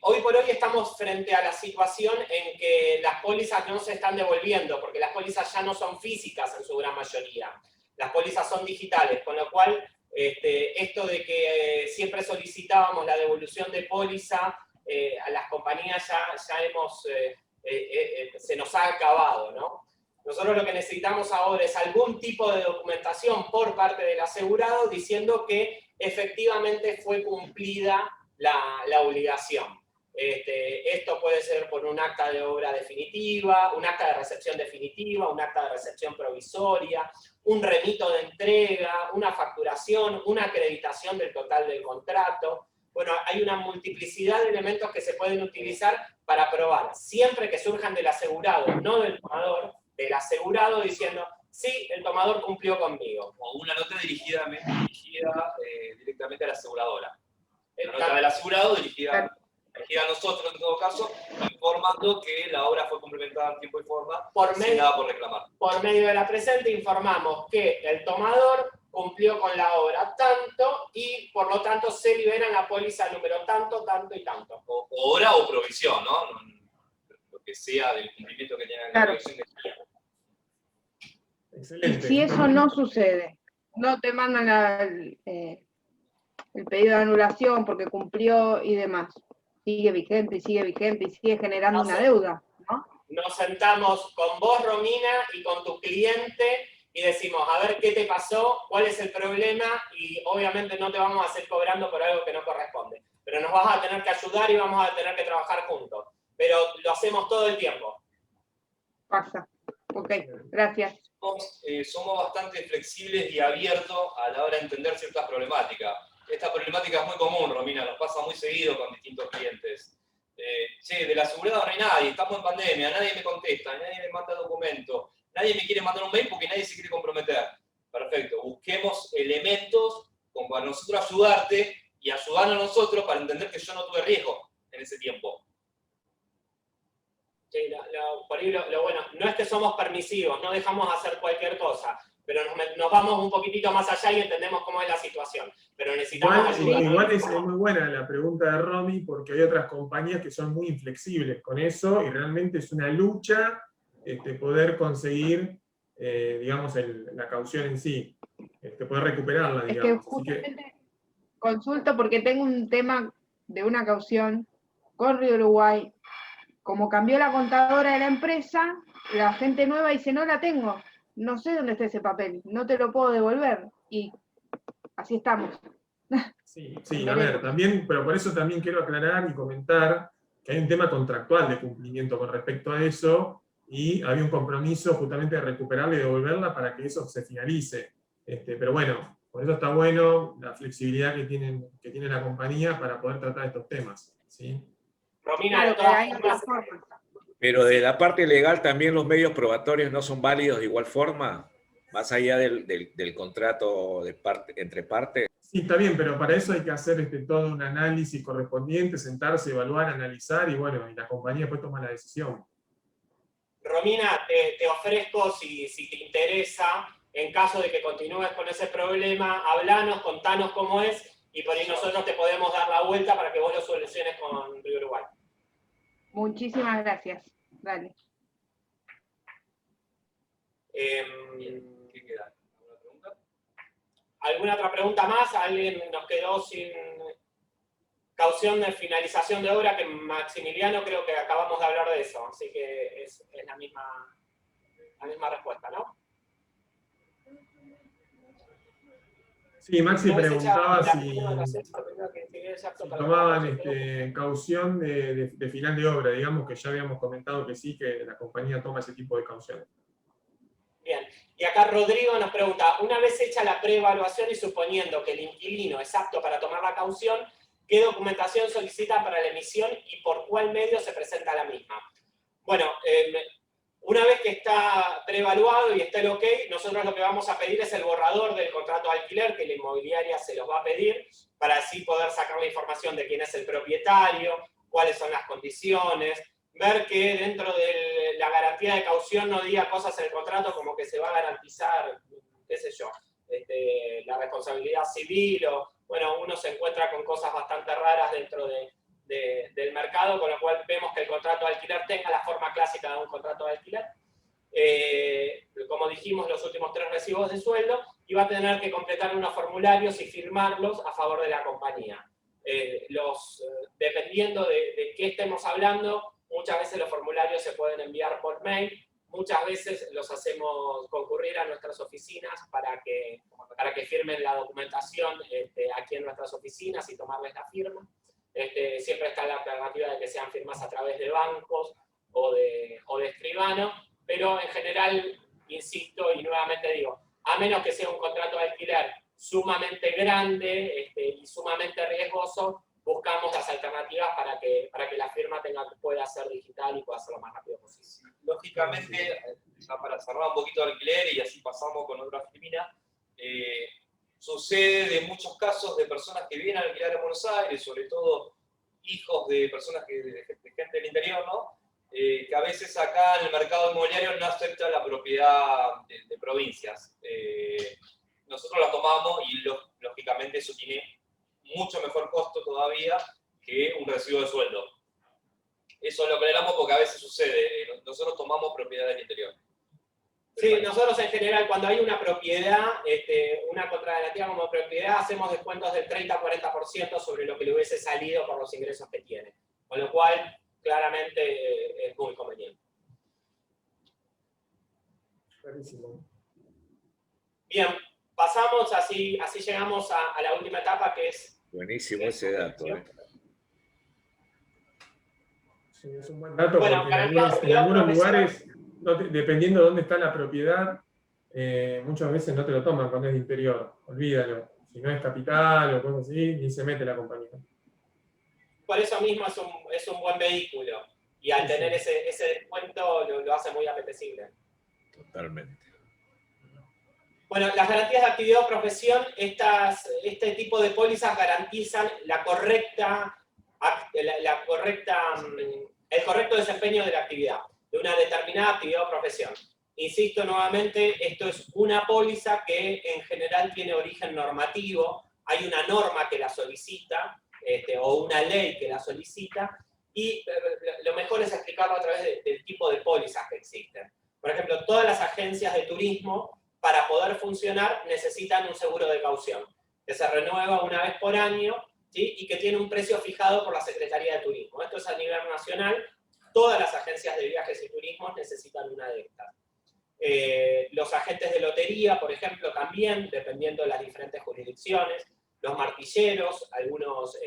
Hoy por hoy estamos frente a la situación en que las pólizas no se están devolviendo, porque las pólizas ya no son físicas en su gran mayoría. Las pólizas son digitales, con lo cual esto de que siempre solicitábamos la devolución de póliza, a las compañías ya se nos ha acabado, ¿no? Nosotros lo que necesitamos ahora es algún tipo de documentación por parte del asegurado diciendo que efectivamente fue cumplida la obligación. Esto puede ser por un acta de obra definitiva, un acta de recepción definitiva, un acta de recepción provisoria, un remito de entrega, una facturación, una acreditación del total del contrato. Bueno, hay una multiplicidad de elementos que se pueden utilizar para probar, siempre que surjan del asegurado, no del tomador, del asegurado diciendo, sí, el tomador cumplió conmigo. O una nota dirigida directamente a la aseguradora. Una nota del asegurado dirigida a nosotros, en todo caso, informando que la obra fue complementada en tiempo y forma, sin nada por reclamar. Por medio de la presente informamos que el tomador cumplió con la obra tanto y por lo tanto se libera en la póliza número tanto, tanto y tanto. O obra o provisión, ¿no? Lo que sea del cumplimiento que tenga la provisión. Y si eso no sucede, no te mandan el pedido de anulación porque cumplió y demás. Sigue vigente y sigue generando una deuda, ¿no? Nos sentamos con vos, Romina, y con tu cliente y decimos, a ver qué te pasó, cuál es el problema, y obviamente no te vamos a hacer cobrando por algo que no corresponde. Pero nos vas a tener que ayudar y vamos a tener que trabajar juntos. Pero lo hacemos todo el tiempo. Pasa. Ok, gracias. Somos bastante flexibles y abiertos a la hora de entender ciertas problemáticas. Esta problemática es muy común, Romina, nos pasa muy seguido con distintos clientes. Del asegurado no hay nadie, estamos en pandemia, nadie me contesta, nadie me manda documento, nadie me quiere mandar un mail porque nadie se quiere comprometer. Perfecto, busquemos elementos como para nosotros ayudarte y ayudarnos a nosotros para entender que yo no tuve riesgo en ese tiempo. Sí, por ahí lo bueno, no es que somos permisivos, no dejamos hacer cualquier cosa. pero nos vamos un poquitito más allá y entendemos cómo es la situación. Pero necesitamos... Igual es muy buena la pregunta de Romy, porque hay otras compañías que son muy inflexibles con eso, y realmente es una lucha poder conseguir, digamos, la caución en sí, poder recuperarla, digamos. Es que justamente consulto porque tengo un tema de una caución con Río Uruguay. Como cambió la contadora de la empresa, la gente nueva dice, no la tengo, no sé dónde está ese papel, no te lo puedo devolver. Y así estamos. Sí, a ver, también, pero por eso también quiero aclarar y comentar que hay un tema contractual de cumplimiento con respecto a eso, y había un compromiso justamente de recuperarla y devolverla para que eso se finalice. Pero bueno, por eso está bueno la flexibilidad que tiene la compañía para poder tratar estos temas, ¿sí? Romina, Claro, de que todas hay formas, otras formas. Pero de la parte legal también los medios probatorios no son válidos de igual forma, más allá del contrato entre partes. Sí, está bien, pero para eso hay que hacer todo un análisis correspondiente, sentarse, evaluar, analizar, y bueno, y la compañía después toma la decisión. Romina, te ofrezco, si te interesa, en caso de que continúes con ese problema, hablanos, contanos cómo es, y por ahí nosotros te podemos dar la vuelta para que vos lo soluciones con Río Uruguay. Muchísimas gracias. Dale. ¿Qué queda? ¿Alguna pregunta? ¿Alguna otra pregunta más? ¿Alguien nos quedó sin caución de finalización de obra? Que Maximiliano creo que acabamos de hablar de eso, así que es la misma respuesta, ¿no? Sí, Maxi preguntaba si si tomaban caución de final de obra, digamos que ya habíamos comentado que sí, que la compañía toma ese tipo de caución. Bien, y acá Rodrigo nos pregunta, una vez hecha la preevaluación y suponiendo que el inquilino es apto para tomar la caución, ¿qué documentación solicita para la emisión y por cuál medio se presenta la misma? Bueno, una vez que está preevaluado y está el ok, nosotros lo que vamos a pedir es el borrador del contrato de alquiler, que la inmobiliaria se los va a pedir, para así poder sacar la información de quién es el propietario, cuáles son las condiciones, ver que dentro de la garantía de caución no diga cosas en el contrato como que se va a garantizar, qué sé yo, la responsabilidad civil, o bueno, uno se encuentra con cosas bastante raras dentro del mercado, con lo cual vemos que el contrato de alquiler tenga la forma clásica de un contrato de alquiler. Como dijimos, los últimos 3 recibos de sueldo, y va a tener que completar unos formularios y firmarlos a favor de la compañía. Dependiendo de qué estemos hablando, muchas veces los formularios se pueden enviar por mail, muchas veces los hacemos concurrir a nuestras oficinas para que firmen la documentación aquí en nuestras oficinas y tomarles la firma. Siempre está la alternativa de que sean firmas a través de bancos o de escribano, pero en general, insisto y nuevamente digo, a menos que sea un contrato de alquiler sumamente grande y sumamente riesgoso, buscamos las alternativas para que la firma pueda ser digital y pueda ser lo más rápido posible. Lógicamente, ya para cerrar un poquito de alquiler y así pasamos con otra filmina, sucede de muchos casos de personas que vienen a alquilar en Buenos Aires, sobre todo hijos de personas de gente del interior, ¿no? Que a veces acá en el mercado inmobiliario no acepta la propiedad de provincias. Nosotros la tomamos y lógicamente eso tiene mucho mejor costo todavía que un recibo de sueldo. Eso lo aclaramos porque a veces sucede. Nosotros tomamos propiedad del interior. Sí, nosotros en general cuando hay una propiedad, una contragaranía como propiedad, hacemos descuentos del 30-40% sobre lo que le hubiese salido por los ingresos que tiene. Con lo cual, claramente es muy conveniente. Clarísimo. Bien, pasamos, así llegamos a la última etapa que es... Buenísimo ese dato. Sí, es un buen dato Bueno, porque en algunos lugares, dependiendo de dónde está la propiedad, muchas veces no te lo toman cuando es de interior, olvídalo. Si no es capital o cosas así, ni se mete la compañía. Por eso mismo es un buen vehículo, y al tener ese descuento lo hace muy apetecible. Totalmente. Bueno, las garantías de actividad o profesión, este tipo de pólizas garantizan el correcto desempeño de la actividad, de una determinada actividad o profesión. Insisto nuevamente, esto es una póliza que en general tiene origen normativo, hay una norma que la solicita, o una ley que la solicita, y lo mejor es explicarlo a través del tipo de pólizas que existen. Por ejemplo, todas las agencias de turismo, para poder funcionar, necesitan un seguro de caución, que se renueva una vez por año, ¿sí? Y que tiene un precio fijado por la Secretaría de Turismo. Esto es a nivel nacional, todas las agencias de viajes y turismo necesitan una de estas. Los agentes de lotería, por ejemplo, también, dependiendo de las diferentes jurisdicciones, los martilleros, algunos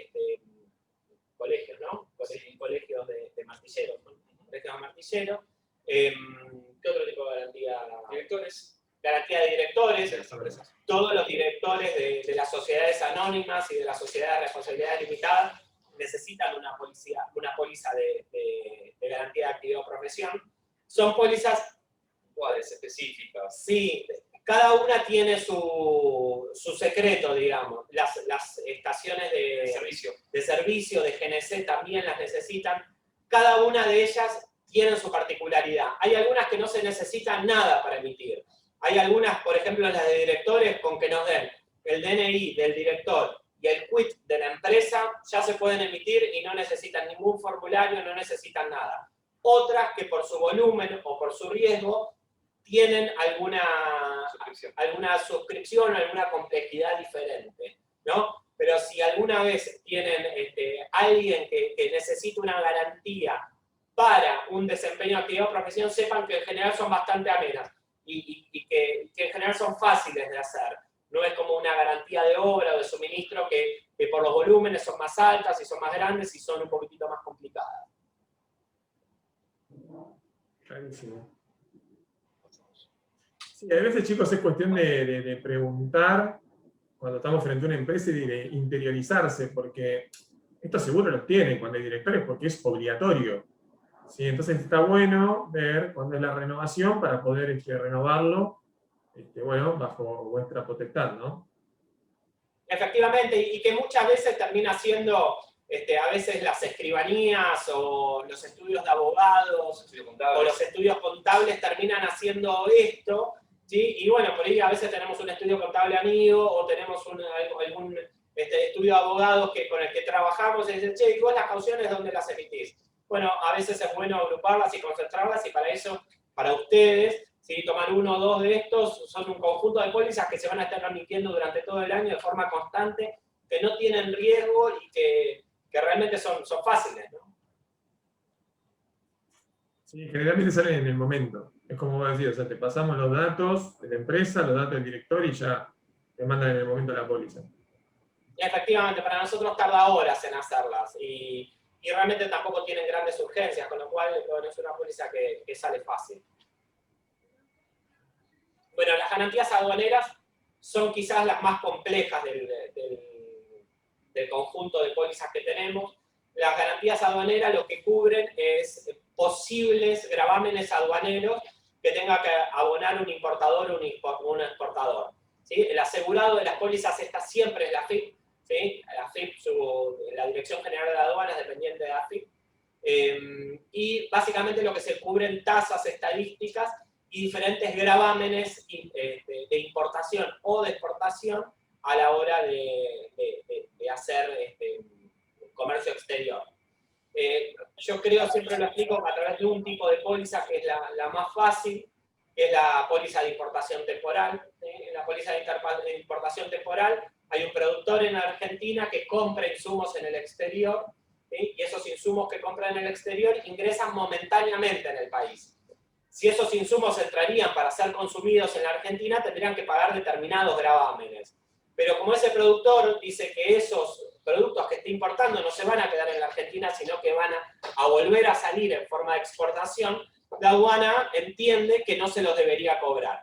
colegios, ¿no? Colegios de martilleros, ¿no? Colegios de martilleros. ¿Qué otro tipo de garantía? Directores. Garantía de directores. De las empresas. Todos los directores de las sociedades anónimas y de las sociedades de responsabilidad limitada necesitan una póliza de garantía de actividad o profesión. Son pólizas ¿Cuáles? Específicas. Sí, cada una tiene su secreto, digamos. Las estaciones de servicio, de GNC también las necesitan. Cada una de ellas tiene su particularidad. Hay algunas que no se necesitan nada para emitir. Hay algunas, por ejemplo, las de directores, con que nos den el DNI del director y el quit de la empresa, ya se pueden emitir y no necesitan ningún formulario, no necesitan nada. Otras que por su volumen o por su riesgo tienen alguna suscripción, alguna complejidad diferente, ¿no? Pero si alguna vez tienen alguien que necesita una garantía para un desempeño de actividad o profesión, sepan que en general son bastante amenas y que en general son fáciles de hacer. No es como una garantía de obra o de suministro que por los volúmenes son más altas y son más grandes y son un poquitito más complicadas. Clarísimo. Sí, a veces, chicos, es cuestión de preguntar cuando estamos frente a una empresa y de interiorizarse, porque estos seguros los tienen cuando hay directores porque es obligatorio. ¿Sí? Entonces está bueno ver cuándo es la renovación para poder renovarlo bueno, bajo vuestra potestad, ¿no? Efectivamente, y que muchas veces termina siendo, a veces las escribanías o los estudios de abogados o los estudios contables terminan haciendo esto, ¿sí? Y bueno, por ahí a veces tenemos un estudio contable amigo o tenemos algún estudio de abogados con el que trabajamos y dicen, che, ¿y vos las cauciones dónde las emitís? Bueno, a veces es bueno agruparlas y concentrarlas y para eso, para ustedes, ¿sí? Tomar uno o dos de estos, son un conjunto de pólizas que se van a estar emitiendo durante todo el año de forma constante, que no tienen riesgo y que realmente son fáciles, ¿no? Sí, generalmente salen en el momento. Es como vos decís, o sea, te pasamos los datos de la empresa, los datos del director y ya te mandan en el momento la póliza. Y efectivamente, para nosotros tarda horas en hacerlas y realmente tampoco tienen grandes urgencias, con lo cual bueno, es una póliza que sale fácil. Bueno, las garantías aduaneras son quizás las más complejas del conjunto de pólizas que tenemos. Las garantías aduaneras lo que cubren es posibles gravámenes aduaneros que tenga que abonar un importador o un exportador. ¿Sí? El asegurado de las pólizas estas siempre es la AFIP, ¿sí? La AFIP, la Dirección General de Aduanas, dependiente de la AFIP. Y básicamente lo que se cubren tasas estadísticas y diferentes gravámenes de importación o de exportación a la hora de hacer comercio exterior. Yo creo, siempre lo explico a través de un tipo de póliza que es la más fácil, que es la póliza de importación temporal. En la póliza de importación temporal hay un productor en Argentina que compra insumos en el exterior, ¿sí? Y esos insumos que compra en el exterior ingresan momentáneamente en el país. Si esos insumos entrarían para ser consumidos en la Argentina, tendrían que pagar determinados gravámenes. Pero como ese productor dice que esos productos que está importando no se van a quedar en la Argentina, sino que van a volver a salir en forma de exportación, la aduana entiende que no se los debería cobrar.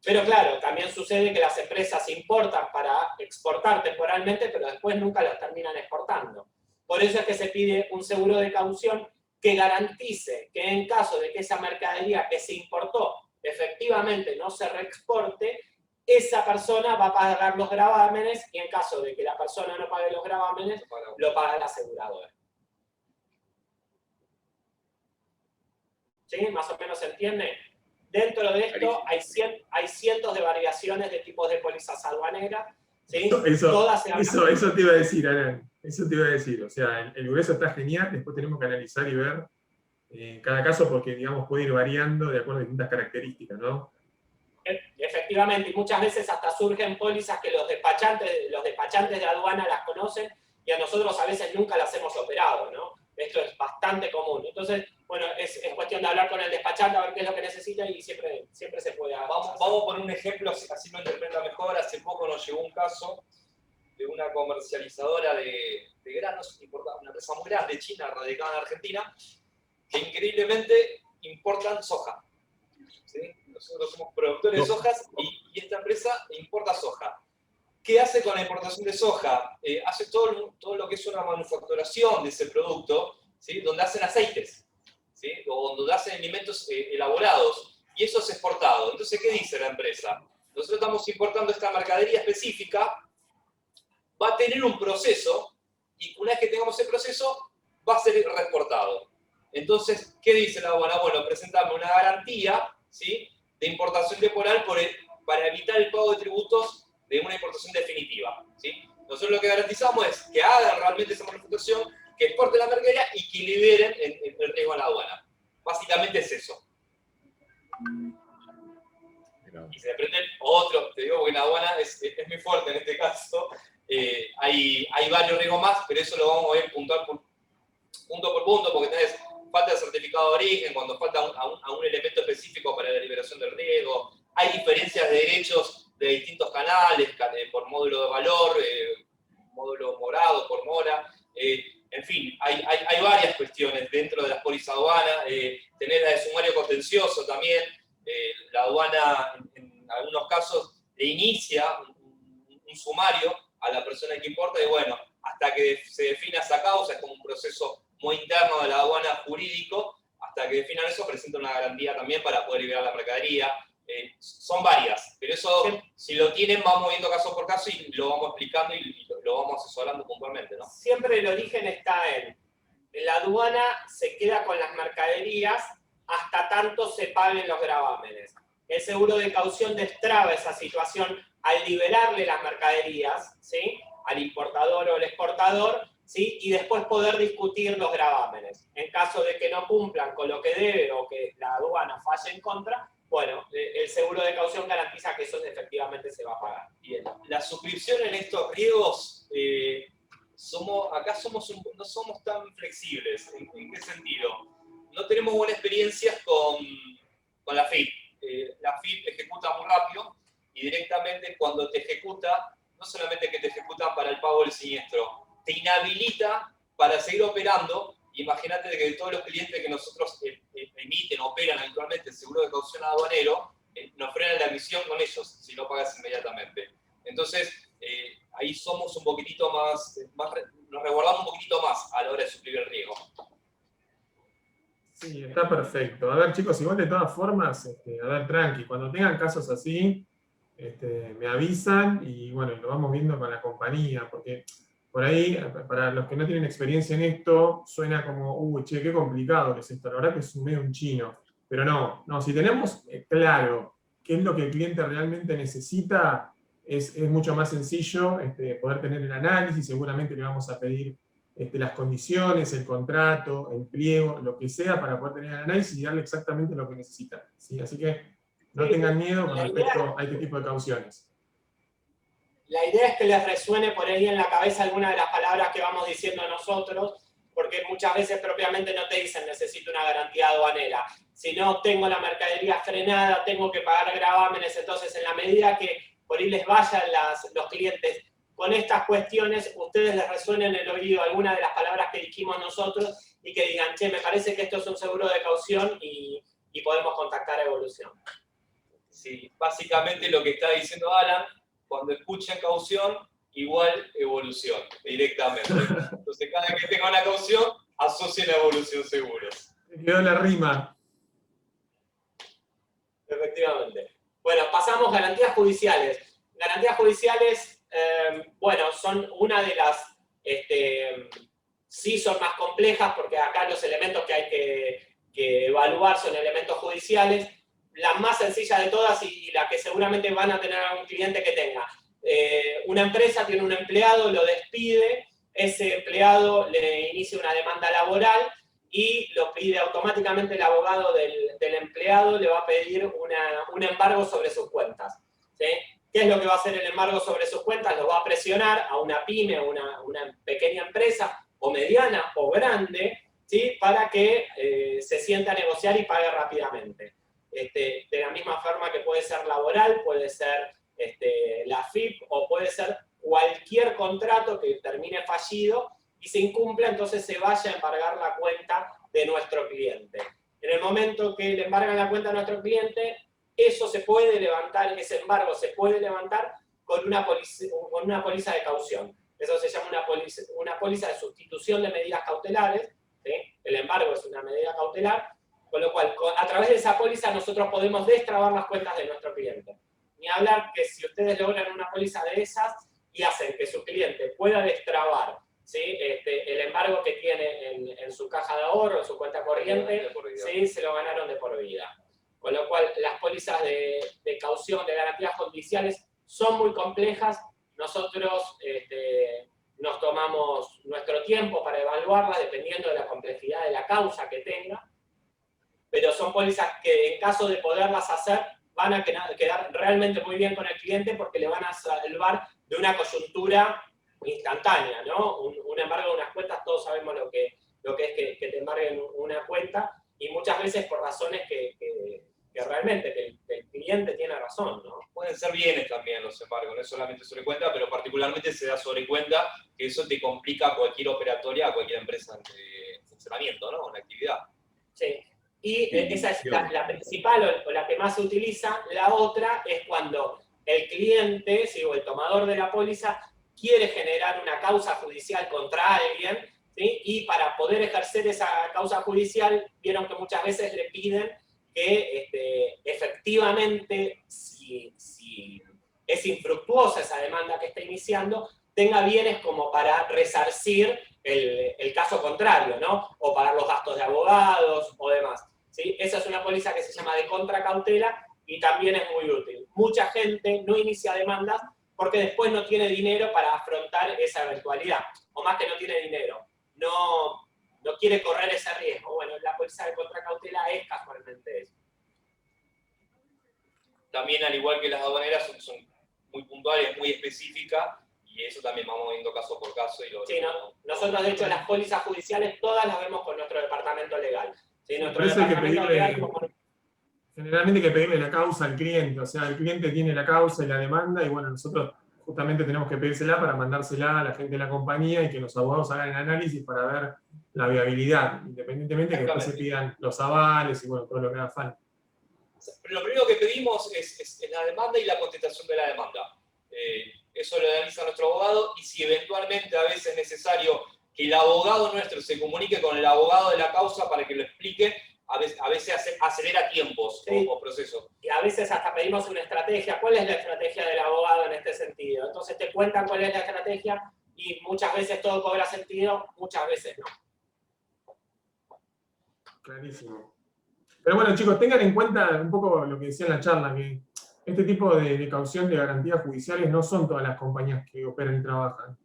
Pero claro, también sucede que las empresas importan para exportar temporalmente, pero después nunca los terminan exportando. Por eso es que se pide un seguro de caución que garantice que en caso de que esa mercadería que se importó efectivamente no se reexporte, esa persona va a pagar los gravámenes y en caso de que la persona no pague los gravámenes, lo paga el asegurador. ¿Sí? ¿Más o menos se entiende? Dentro de esto hay cientos de variaciones de tipos de pólizas aduaneras. ¿Sí? Eso te iba a decir, Alan. Eso te iba a decir. O sea, el grueso está genial, después tenemos que analizar y ver cada caso porque, digamos, puede ir variando de acuerdo a distintas características, ¿no? Efectivamente, y muchas veces hasta surgen pólizas que los despachantes de aduana las conocen y a nosotros a veces nunca las hemos operado, ¿no? Esto es bastante común. Entonces, bueno, es cuestión de hablar con el despachante a ver qué es lo que necesita y siempre se puede hacer. Vamos a poner un ejemplo, así lo interpreta mejor. Hace poco nos llegó un caso de una comercializadora de granos, una empresa muy grande, china, radicada en Argentina, que increíblemente importan soja. ¿Sí? Nosotros somos productores de sojas y esta empresa importa soja. ¿Qué hace con la importación de soja? Hace todo lo que es una manufacturación de ese producto, ¿sí? Donde hacen aceites, ¿sí? O donde hacen alimentos elaborados, y eso es exportado. Entonces, ¿qué dice la empresa? Nosotros estamos importando esta mercadería específica, va a tener un proceso, y una vez que tengamos ese proceso, va a ser reexportado. Entonces, ¿qué dice la aduana? Bueno, presentame una garantía, ¿sí? De importación temporal para evitar el pago de tributos de una importación definitiva, ¿sí? Nosotros lo que garantizamos es que hagan realmente esa manufacturación, que exporten la mercadería y que liberen el riesgo a la aduana. Básicamente es eso. Y se aprenden otro, te digo que la aduana es muy fuerte en este caso. Hay varios riesgos más, pero eso lo vamos a ver punto por punto, porque tenés falta de certificado de origen, cuando falta a un elemento específico para la liberación del riesgo. Hay diferencias de derechos de distintos canales, por módulo de valor, módulo morado, por mora. En fin, hay varias cuestiones dentro de las pólizas aduanas. Tenés la de sumario contencioso también. La aduana, en algunos casos, le inicia un sumario a la persona que importa y bueno, hasta que se defina esa causa, es como un proceso muy interno de la aduana jurídico, hasta que definan eso, presentan una garantía también para poder liberar la mercadería. Son varias, pero eso, si lo tienen, vamos viendo caso por caso y lo vamos explicando y lo vamos asesorando puntualmente, ¿no? Siempre el origen está en la aduana se queda con las mercaderías hasta tanto se paguen los gravámenes. El seguro de caución destraba esa situación al liberarle las mercaderías, ¿sí? Al importador o al exportador, ¿sí? Y después poder discutir los gravámenes. En caso de que no cumplan con lo que debe o que la aduana falle en contra, bueno, el seguro de caución garantiza que eso efectivamente se va a pagar. Bien. La suscripción en estos riesgos, acá no somos tan flexibles. ¿En qué sentido? No tenemos buenas experiencias con la FIP. La FIP ejecuta muy rápido y directamente cuando te ejecuta, no solamente que te ejecutan para el pago del siniestro, te inhabilita para seguir operando. Imagínate que de todos los clientes que nosotros emiten, operan habitualmente el seguro de caución aduanero, nos frenan la emisión con ellos si no pagas inmediatamente. Entonces, ahí somos un poquitito más, nos resguardamos un poquitito más a la hora de suplir el riesgo. Sí, está perfecto. A ver, chicos, igual de todas formas, a ver, tranqui, cuando tengan casos así, me avisan y bueno, lo vamos viendo con la compañía, porque por ahí, para los que no tienen experiencia en esto, suena como, che, qué complicado que es esto, la verdad que es medio un chino. Pero no, si tenemos claro qué es lo que el cliente realmente necesita, es mucho más sencillo poder tener el análisis, seguramente le vamos a pedir las condiciones, el contrato, el pliego, lo que sea, para poder tener el análisis y darle exactamente lo que necesita, ¿sí? Así que no tengan miedo con respecto a este tipo de cauciones. La idea es que les resuene por ahí en la cabeza alguna de las palabras que vamos diciendo nosotros, porque muchas veces propiamente no te dicen necesito una garantía aduanera. Si no tengo la mercadería frenada, tengo que pagar gravámenes, entonces en la medida que por ahí les vayan los clientes con estas cuestiones, ustedes les resuenen en el oído alguna de las palabras que dijimos nosotros y que digan, che, me parece que esto es un seguro de caución y podemos contactar a Evolución. Sí, básicamente lo que está diciendo Alan, cuando escuchen caución, igual Evolución, directamente. Entonces, cada vez que tenga una caución, asocien a Evolución Seguros. Me quedó la rima. Efectivamente. Bueno, pasamos a garantías judiciales. Garantías judiciales, bueno, son una de las, sí son más complejas, porque acá los elementos que hay que evaluar son elementos judiciales. la más sencilla de todas y la que seguramente van a tener algún cliente que tenga. Una empresa tiene un empleado, lo despide, ese empleado le inicia una demanda laboral y lo pide automáticamente el abogado del empleado, le va a pedir un embargo sobre sus cuentas. ¿Sí? ¿Qué es lo que va a hacer el embargo sobre sus cuentas? Lo va a presionar a una pyme, a una pequeña empresa, o mediana o grande, ¿sí? Para que se sienta a negociar y pague rápidamente. De la misma forma que puede ser laboral, puede ser la FIP, o puede ser cualquier contrato que termine fallido y se incumpla, entonces se vaya a embargar la cuenta de nuestro cliente. En el momento que le embargan la cuenta a nuestro cliente, eso se puede levantar, ese embargo se puede levantar con una póliza de caución. Eso se llama una póliza de sustitución de medidas cautelares, ¿sí? El embargo es una medida cautelar, con lo cual, a través de esa póliza nosotros podemos destrabar las cuentas de nuestro cliente. Ni hablar que si ustedes logran una póliza de esas y hacen que su cliente pueda destrabar, ¿sí? El embargo que tiene en su caja de ahorro, en su cuenta corriente, ¿sí? Se lo ganaron de por vida. Con lo cual, las pólizas de caución, de garantías judiciales, son muy complejas. Nosotros nos tomamos nuestro tiempo para evaluarlas, dependiendo de la complejidad de la causa que tenga, pero son pólizas que, en caso de poderlas hacer, van a quedar realmente muy bien con el cliente, porque le van a salvar de una coyuntura instantánea, ¿no? Un embargo de unas cuentas, todos sabemos lo que es que te embarguen una cuenta, y muchas veces por razones que realmente el cliente tiene razón, ¿no? Pueden ser bienes también los embargos, no es solamente sobre cuenta, pero particularmente se da sobre cuenta, que eso te complica cualquier operatoria a cualquier empresa de funcionamiento, ¿no? Una actividad. Sí. Y esa es la principal o la que más se utiliza. La otra es cuando el cliente, ¿sí? O el tomador de la póliza, quiere generar una causa judicial contra alguien, ¿sí? Y para poder ejercer esa causa judicial, vieron que muchas veces le piden que efectivamente, si es infructuosa esa demanda que está iniciando, tenga bienes como para resarcir el caso contrario, ¿no? O pagar los gastos de abogados o demás, ¿sí? Esa es una póliza que se llama de contracautela y también es muy útil. Mucha gente no inicia demandas porque después no tiene dinero para afrontar esa eventualidad, o más que no tiene dinero, no quiere correr ese riesgo. Bueno, la póliza de contracautela es casualmente eso. También, al igual que las aduaneras, son muy puntuales, muy específicas, y eso también vamos viendo caso por caso. Sí, nosotros de hecho las pólizas judiciales todas las vemos con nuestro departamento legal. ¿Sí? Nuestro departamento legal, generalmente hay que pedirle la causa al cliente, o sea, el cliente tiene la causa y la demanda, y bueno, nosotros justamente tenemos que pedírsela para mandársela a la gente de la compañía y que los abogados hagan el análisis para ver la viabilidad, independientemente que después se pidan los avales y bueno, todo lo que haga falta. Pero lo primero que pedimos es la demanda y la contestación de la demanda. Eso lo analiza nuestro abogado, y si eventualmente a veces es necesario que el abogado nuestro se comunique con el abogado de la causa para que lo explique, a veces acelera tiempos, sí, o procesos. Y a veces hasta pedimos una estrategia. ¿Cuál es la estrategia del abogado en este sentido? Entonces te cuentan cuál es la estrategia y muchas veces todo cobra sentido, muchas veces no. Clarísimo. Pero bueno, chicos, tengan en cuenta un poco lo que decía en la charla, que este tipo de caución de garantías judiciales no son todas las compañías que operan y trabajan.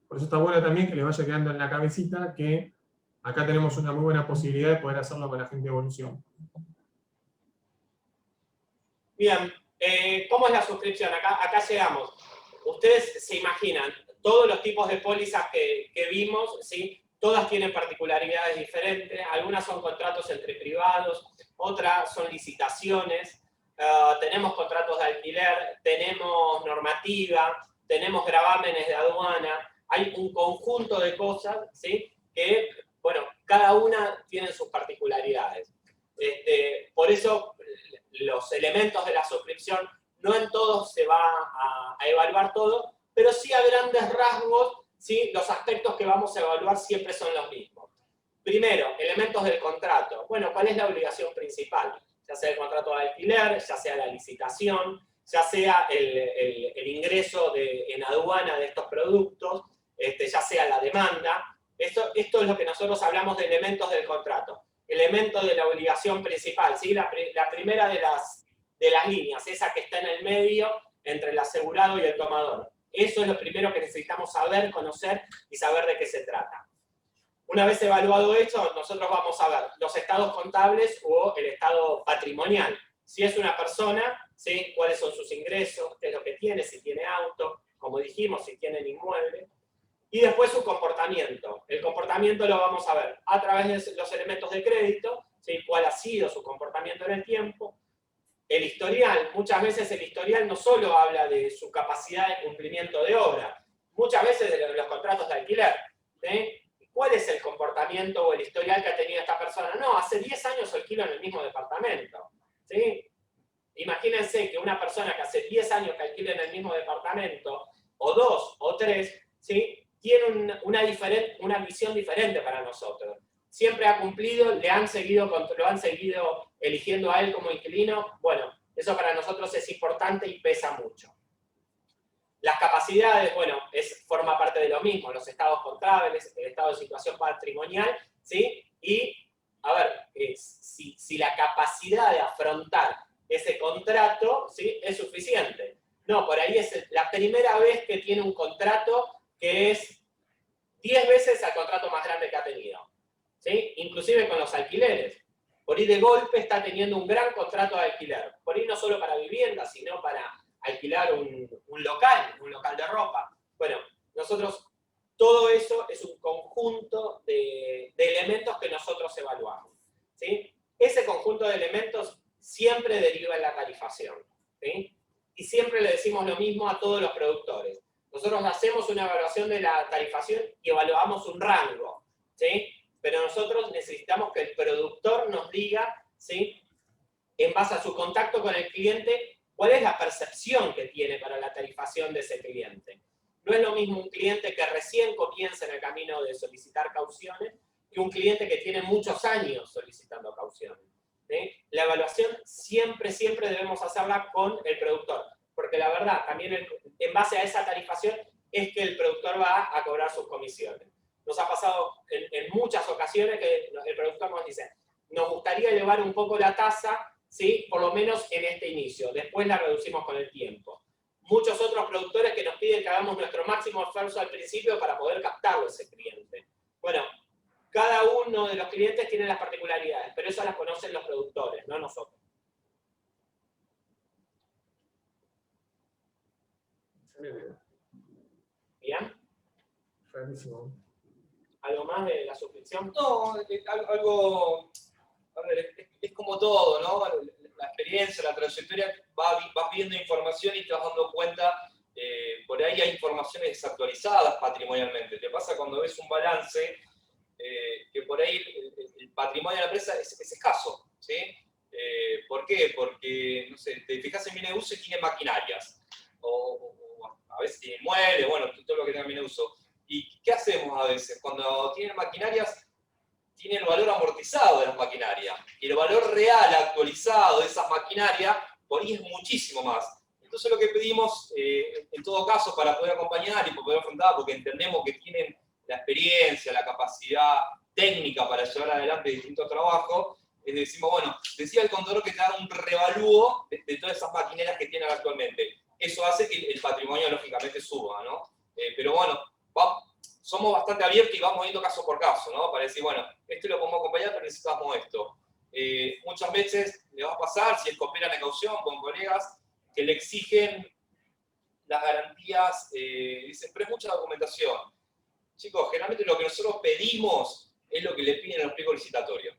Por eso está bueno también que les vaya quedando en la cabecita que acá tenemos una muy buena posibilidad de poder hacerlo con la gente de Evolución. Bien, ¿cómo es la suscripción? Acá llegamos. Ustedes se imaginan, todos los tipos de pólizas que vimos, ¿sí? Todas tienen particularidades diferentes. Algunas son contratos entre privados, otras son licitaciones. Tenemos contratos de alquiler, tenemos normativa, tenemos gravámenes de aduana. Hay un conjunto de cosas, ¿sí? Que, bueno, cada una tiene sus particularidades. Por eso, los elementos de la suscripción, no en todos se va a evaluar todo, pero sí a grandes rasgos, ¿sí? Los aspectos que vamos a evaluar siempre son los mismos. Primero, elementos del contrato. Bueno, ¿cuál es la obligación principal? Ya sea el contrato de alquiler, ya sea la licitación, ya sea el ingreso en aduana de estos productos, ya sea la demanda. Esto es lo que nosotros hablamos de elementos del contrato. Elemento de la obligación principal, ¿sí? La primera de las de las líneas, esa que está en el medio entre el asegurado y el tomador. Eso es lo primero que necesitamos saber, conocer y saber de qué se trata. Una vez evaluado esto, nosotros vamos a ver los estados contables o el estado patrimonial. Si es una persona, ¿sí? Cuáles son sus ingresos, qué es lo que tiene, si tiene auto, como dijimos, si tiene inmueble. Y después su comportamiento. El comportamiento lo vamos a ver a través de los elementos de crédito, ¿sí? Cuál ha sido su comportamiento en el tiempo. El historial, muchas veces el historial no solo habla de su capacidad de cumplimiento de obra, muchas veces de los contratos de alquiler. ¿Sí? ¿Cuál es el comportamiento o el historial que ha tenido esta persona? No, hace 10 años alquilo en el mismo departamento. ¿Sí? Imagínense que una persona que hace 10 años que alquila en el mismo departamento, o 2 o 3, ¿sí? Tiene una visión diferente para nosotros. Siempre ha cumplido, lo han seguido eligiendo a él como inquilino. Bueno, eso para nosotros es importante y pesa mucho. Las capacidades, bueno, forma parte de lo mismo, los estados contables, el estado de situación patrimonial, ¿sí? Y, a ver, si la capacidad de afrontar ese contrato, ¿sí? Es suficiente. No, por ahí es la primera vez que tiene un contrato que es 10 veces el contrato más grande que ha tenido, ¿sí? Inclusive con los alquileres. Por ahí de golpe está teniendo un gran contrato de alquiler. Por ahí no solo para vivienda, sino para alquilar un local de ropa. Bueno, nosotros, todo eso es un conjunto de elementos que nosotros evaluamos, ¿sí? Ese conjunto de elementos siempre deriva en la tarifación, ¿sí? Y siempre le decimos lo mismo a todos los productores. Nosotros hacemos una evaluación de la tarifación y evaluamos un rango, ¿sí? Pero nosotros necesitamos que el productor nos diga, ¿sí? En base a su contacto con el cliente, cuál es la percepción que tiene para la tarifación de ese cliente. No es lo mismo un cliente que recién comienza en el camino de solicitar cauciones que un cliente que tiene muchos años solicitando cauciones. ¿Sí? La evaluación siempre debemos hacerla con el productor, porque la verdad, también en base a esa tarifación es que el productor va a cobrar sus comisiones. Nos ha pasado en muchas ocasiones que el productor nos dice, nos gustaría elevar un poco la tasa, ¿sí? Por lo menos en este inicio, después la reducimos con el tiempo. Muchos otros productores que nos piden que hagamos nuestro máximo esfuerzo al principio para poder captarlo ese cliente. Bueno, cada uno de los clientes tiene las particularidades, pero eso las conocen los productores, no nosotros. ¿Bien? Clarísimo. ¿Algo más de la suscripción? No, algo, a ver, es como todo, ¿no? La experiencia, la trayectoria, vas viendo información y te vas dando cuenta, por ahí hay informaciones desactualizadas patrimonialmente. Te pasa cuando ves un balance, que por ahí el patrimonio de la empresa es escaso, ¿sí? ¿Por qué? Porque, no sé, te fijas en bien de uso y tiene maquinarias, o a veces tiene muebles, bueno, todo lo que tenga bien de uso. ¿Y qué hacemos a veces? Cuando tienen maquinarias, tiene el valor amortizado de las maquinarias, y el valor real actualizado de esas maquinarias, por ahí es muchísimo más. Entonces lo que pedimos, en todo caso, para poder acompañar y poder afrontar, porque entendemos que tienen la experiencia, la capacidad técnica para llevar adelante distintos trabajos, decimos, bueno, decía el contador que te haga un revalúo de todas esas maquineras que tienen actualmente. Eso hace que el patrimonio, lógicamente, suba, ¿no? Pero bueno, somos bastante abiertos y vamos viendo caso por caso, ¿no? Para decir, bueno, esto lo podemos acompañar, pero necesitamos esto. Muchas veces le va a pasar, si es cooperan en caución con colegas, que le exigen las garantías, dicen, pero es mucha documentación. Chicos, generalmente lo que nosotros pedimos es lo que le piden en los pliegos licitatorios.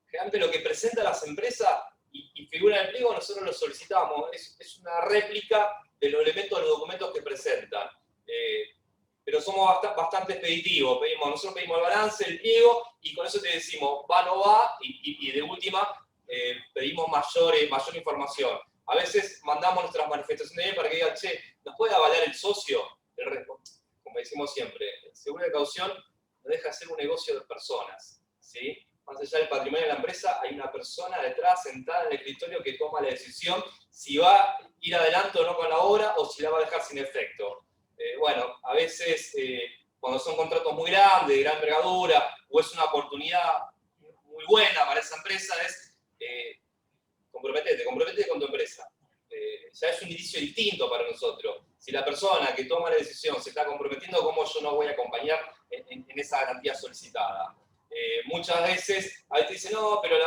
Generalmente lo que presentan las empresas y figura en el pliego, nosotros lo solicitamos. Es una réplica de los elementos de los documentos que presentan. Pero somos bastante expeditivos. Nosotros pedimos el balance, el pliego, y con eso te decimos va o no va, y de última pedimos mayor información. A veces mandamos nuestras manifestaciones de para que digan, che, ¿nos puede avalar el socio? Como decimos siempre, el seguro de caución no deja de ser un negocio de personas, ¿sí? Más allá del patrimonio de la empresa, hay una persona detrás, sentada en el escritorio, que toma la decisión si va a ir adelante o no con la obra, o si la va a dejar sin efecto. Bueno, a veces cuando son contratos muy grandes, de gran envergadura, o es una oportunidad muy buena para esa empresa, es comprometer comprométete con tu empresa. Ya es un indicio distinto para nosotros. Si la persona que toma la decisión se está comprometiendo, ¿cómo yo no voy a acompañar en esa garantía solicitada? Muchas veces, a veces dicen, no, pero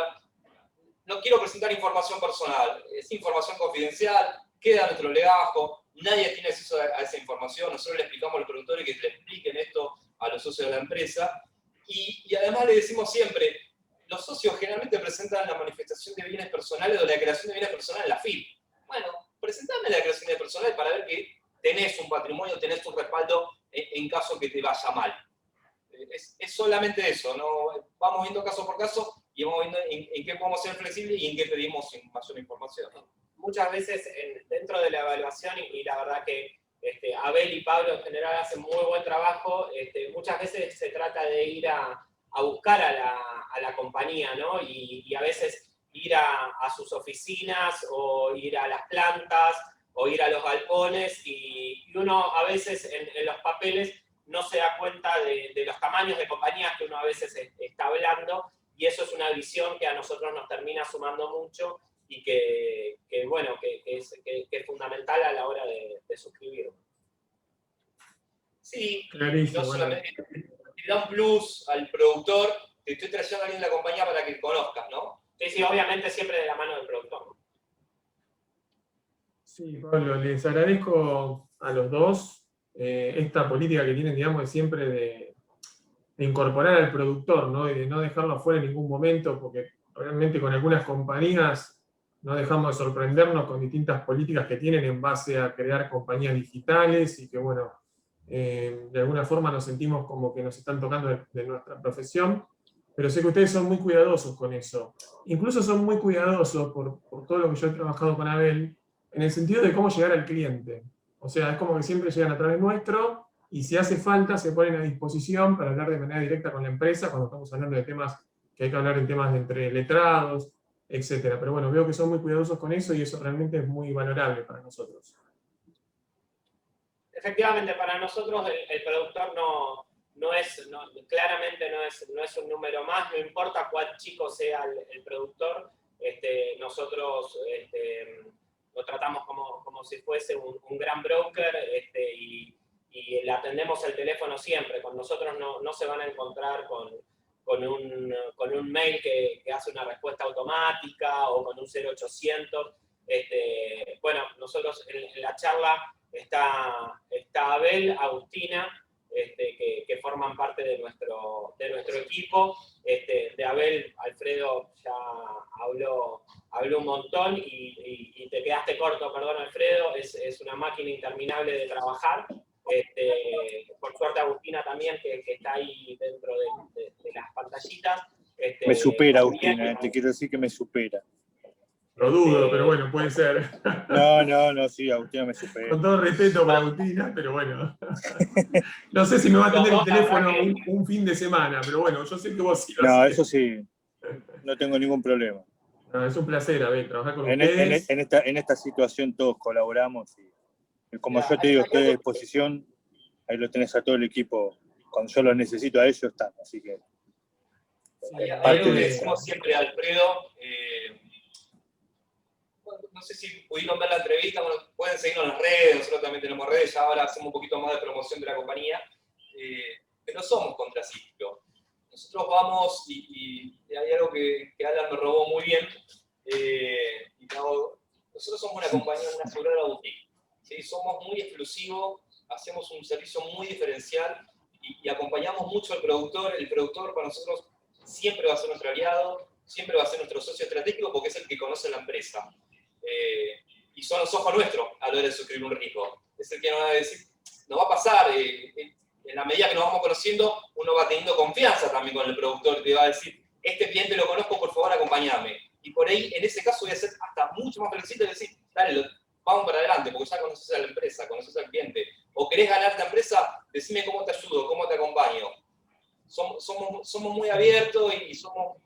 no quiero presentar información personal, es información confidencial, queda nuestro legajo, nadie tiene acceso a esa información, nosotros le explicamos a los productores que le expliquen esto a los socios de la empresa, y además le decimos siempre, los socios generalmente presentan la manifestación de bienes personales o la creación de bienes personales en la FIP. Bueno, presentame la creación de bienes personales para ver que tenés un patrimonio, tenés un respaldo en caso que te vaya mal. Es solamente eso, ¿no? Vamos viendo caso por caso y vamos viendo en qué podemos ser flexibles y en qué pedimos mayor información, ¿no? Muchas veces dentro de la evaluación, y la verdad que Abel y Pablo en general hacen muy buen trabajo, muchas veces se trata de ir a buscar a la compañía, ¿no? Y a veces ir a sus oficinas, o ir a las plantas, o ir a los galpones, y uno a veces en los papeles no se da cuenta de los tamaños de compañías que uno a veces está hablando, y eso es una visión que a nosotros nos termina sumando mucho, y que es fundamental a la hora de suscribir. Sí, Clarísimo, no solamente le da un plus al productor, te estoy trayendo a alguien de la compañía para que conozcas, ¿no? Sí, obviamente siempre de la mano del productor. Sí, Pablo, les agradezco a los dos esta política que tienen, digamos, de siempre de incorporar al productor, ¿no? Y de no dejarlo afuera en ningún momento, porque realmente con algunas compañías no dejamos de sorprendernos con distintas políticas que tienen en base a crear compañías digitales, y que, bueno, de alguna forma nos sentimos como que nos están tocando de nuestra profesión, pero sé que ustedes son muy cuidadosos con eso. Incluso son muy cuidadosos por todo lo que yo he trabajado con Abel, en el sentido de cómo llegar al cliente. O sea, es como que siempre llegan a través nuestro, y si hace falta se ponen a disposición para hablar de manera directa con la empresa cuando estamos hablando de temas que hay que hablar en temas de entre letrados, etc. Pero bueno, veo que son muy cuidadosos con eso, y eso realmente es muy valorable para nosotros. Efectivamente, para nosotros el productor claramente no es un número más, no importa cuán chico sea el productor, nosotros lo tratamos como si fuese un gran broker, y le atendemos el teléfono siempre. Con nosotros no se van a encontrar con un mail que hace una respuesta automática, o con un 0800. Bueno, nosotros en la charla está Abel, Agustina, que forman parte de nuestro equipo. De Abel, Alfredo ya habló un montón, y te quedaste corto, perdón, Alfredo, es una máquina interminable de trabajar. Por suerte Agustina también, que está ahí dentro de las pantallitas. Me supera, Agustina, te quiero decir que me supera. Lo dudo, pero bueno, puede ser. No, sí, Agustina me supera. Con todo respeto para Agustina, pero bueno. No sé si me va a atender el teléfono un fin de semana, pero bueno, yo sé que vos sí lo No, hacés. eso sí, no tengo ningún problema. No, es un placer, Abel, trabajar con ustedes. En esta situación todos colaboramos, y como yo te digo, estoy a disposición, ahí lo tenés a todo el equipo, cuando yo lo necesito a ellos están, así que... Hay algo que decimos siempre, Alfredo, no sé si pudieron ver la entrevista, bueno, pueden seguirnos en las redes, nosotros también tenemos redes, ya ahora hacemos un poquito más de promoción de la compañía, pero no somos contracíclicos. Nosotros vamos, y hay algo que Alan me robó muy bien, nosotros somos una compañía, una aseguradora boutique, ¿sí? Somos muy exclusivos, hacemos un servicio muy diferencial, y acompañamos mucho al productor. El productor para nosotros siempre va a ser nuestro aliado, siempre va a ser nuestro socio estratégico, porque es el que conoce la empresa. Y son los ojos nuestros a la hora de suscribir un riesgo. Es el que nos va a decir, nos va a pasar, en la medida que nos vamos conociendo, uno va teniendo confianza también con el productor, te va a decir, este cliente lo conozco, por favor acompáñame. Y por ahí, en ese caso, voy a ser hasta mucho más flexible y decir, dale, vamos para adelante, porque ya conoces a la empresa, conoces al cliente. O querés ganar la empresa, decime cómo te ayudo, cómo te acompaño. Somos muy abiertos, y somos,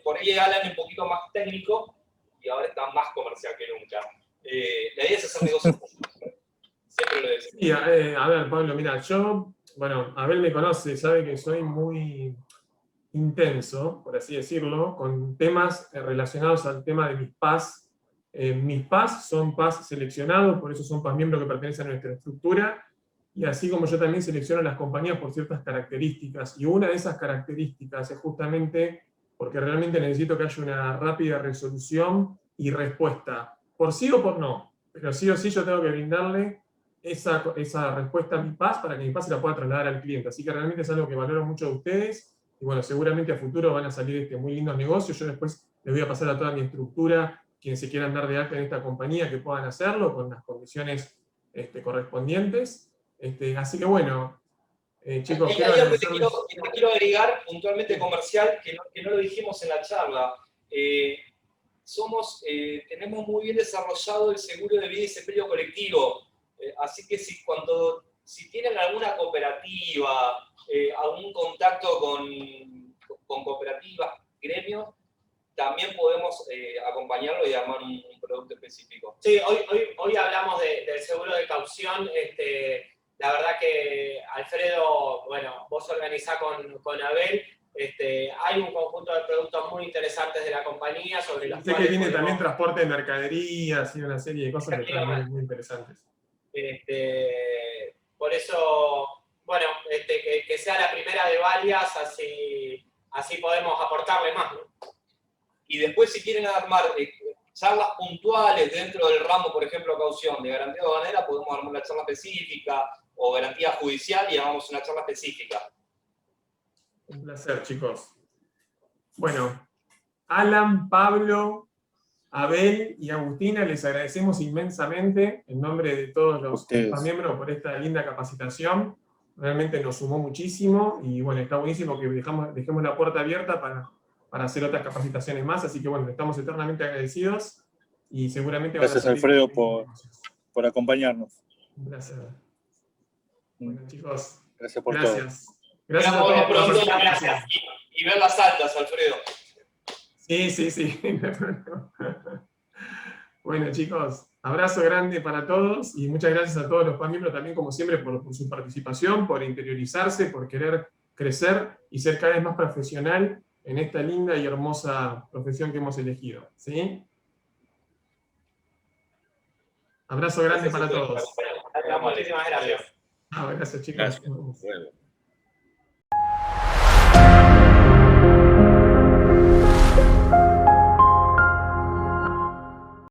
por ahí Alan un poquito más técnico, y ahora está más comercial que nunca. La idea es hacer negocios juntos. Siempre lo decimos. Sí, a ver, Pablo, mira, Abel me conoce, sabe que soy muy intenso, por así decirlo, con temas relacionados al tema de mis PAS. Mis PAS son PAS seleccionados, por eso son PAS miembros que pertenecen a nuestra estructura, y así como yo también selecciono las compañías por ciertas características, y una de esas características es justamente porque realmente necesito que haya una rápida resolución y respuesta, por sí o por no, pero sí o sí yo tengo que brindarle esa respuesta a mi PAS para que mi PAS se la pueda trasladar al cliente. Así que realmente es algo que valoro mucho de ustedes, y bueno, seguramente a futuro van a salir muy lindos negocios. Yo después les voy a pasar a toda mi estructura, quienes se quieran dar de alta en esta compañía, que puedan hacerlo con las condiciones correspondientes. Así que bueno, chicos, quiero agradecerles. Te quiero agregar puntualmente comercial, que no lo dijimos en la charla. Tenemos muy bien desarrollado el seguro de vida y sepelio colectivo. Así que si tienen alguna cooperativa, algún contacto con cooperativas, gremios, también podemos acompañarlo y armar un producto específico. Sí, hoy hablamos del seguro de caución. La verdad que Alfredo, bueno, vos organizás con Abel. Hay un conjunto de productos muy interesantes de la compañía sobre los Sé que viene también transporte de mercaderías y una serie de cosas que están muy interesantes. Por eso, bueno, que sea la primera de varias, así podemos aportarle más, ¿no? Y después, si quieren armar charlas puntuales dentro del ramo, por ejemplo, caución de garantía aduanera, podemos armar una charla específica, o garantía judicial, y armamos una charla específica. Un placer, chicos. Bueno, Alan, Pablo, Abel y Agustina, les agradecemos inmensamente en nombre de todos los miembros por esta linda capacitación. Realmente nos sumó muchísimo y bueno, está buenísimo que dejemos la puerta abierta para hacer otras capacitaciones más, así que bueno, estamos eternamente agradecidos y seguramente... Gracias, Alfredo, por acompañarnos. Un placer. Bueno, chicos, gracias por todo. Gracias a todos todos. Gracias. Y ver las altas, Alfredo. Sí. Bueno, chicos, abrazo grande para todos y muchas gracias a todos los miembros también, como siempre, por su participación, por interiorizarse, por querer crecer y ser cada vez más profesional en esta linda y hermosa profesión que hemos elegido. ¿Sí? Abrazo grande para todos. Muchísimas gracias. Gracias, chicos. Gracias. Bueno.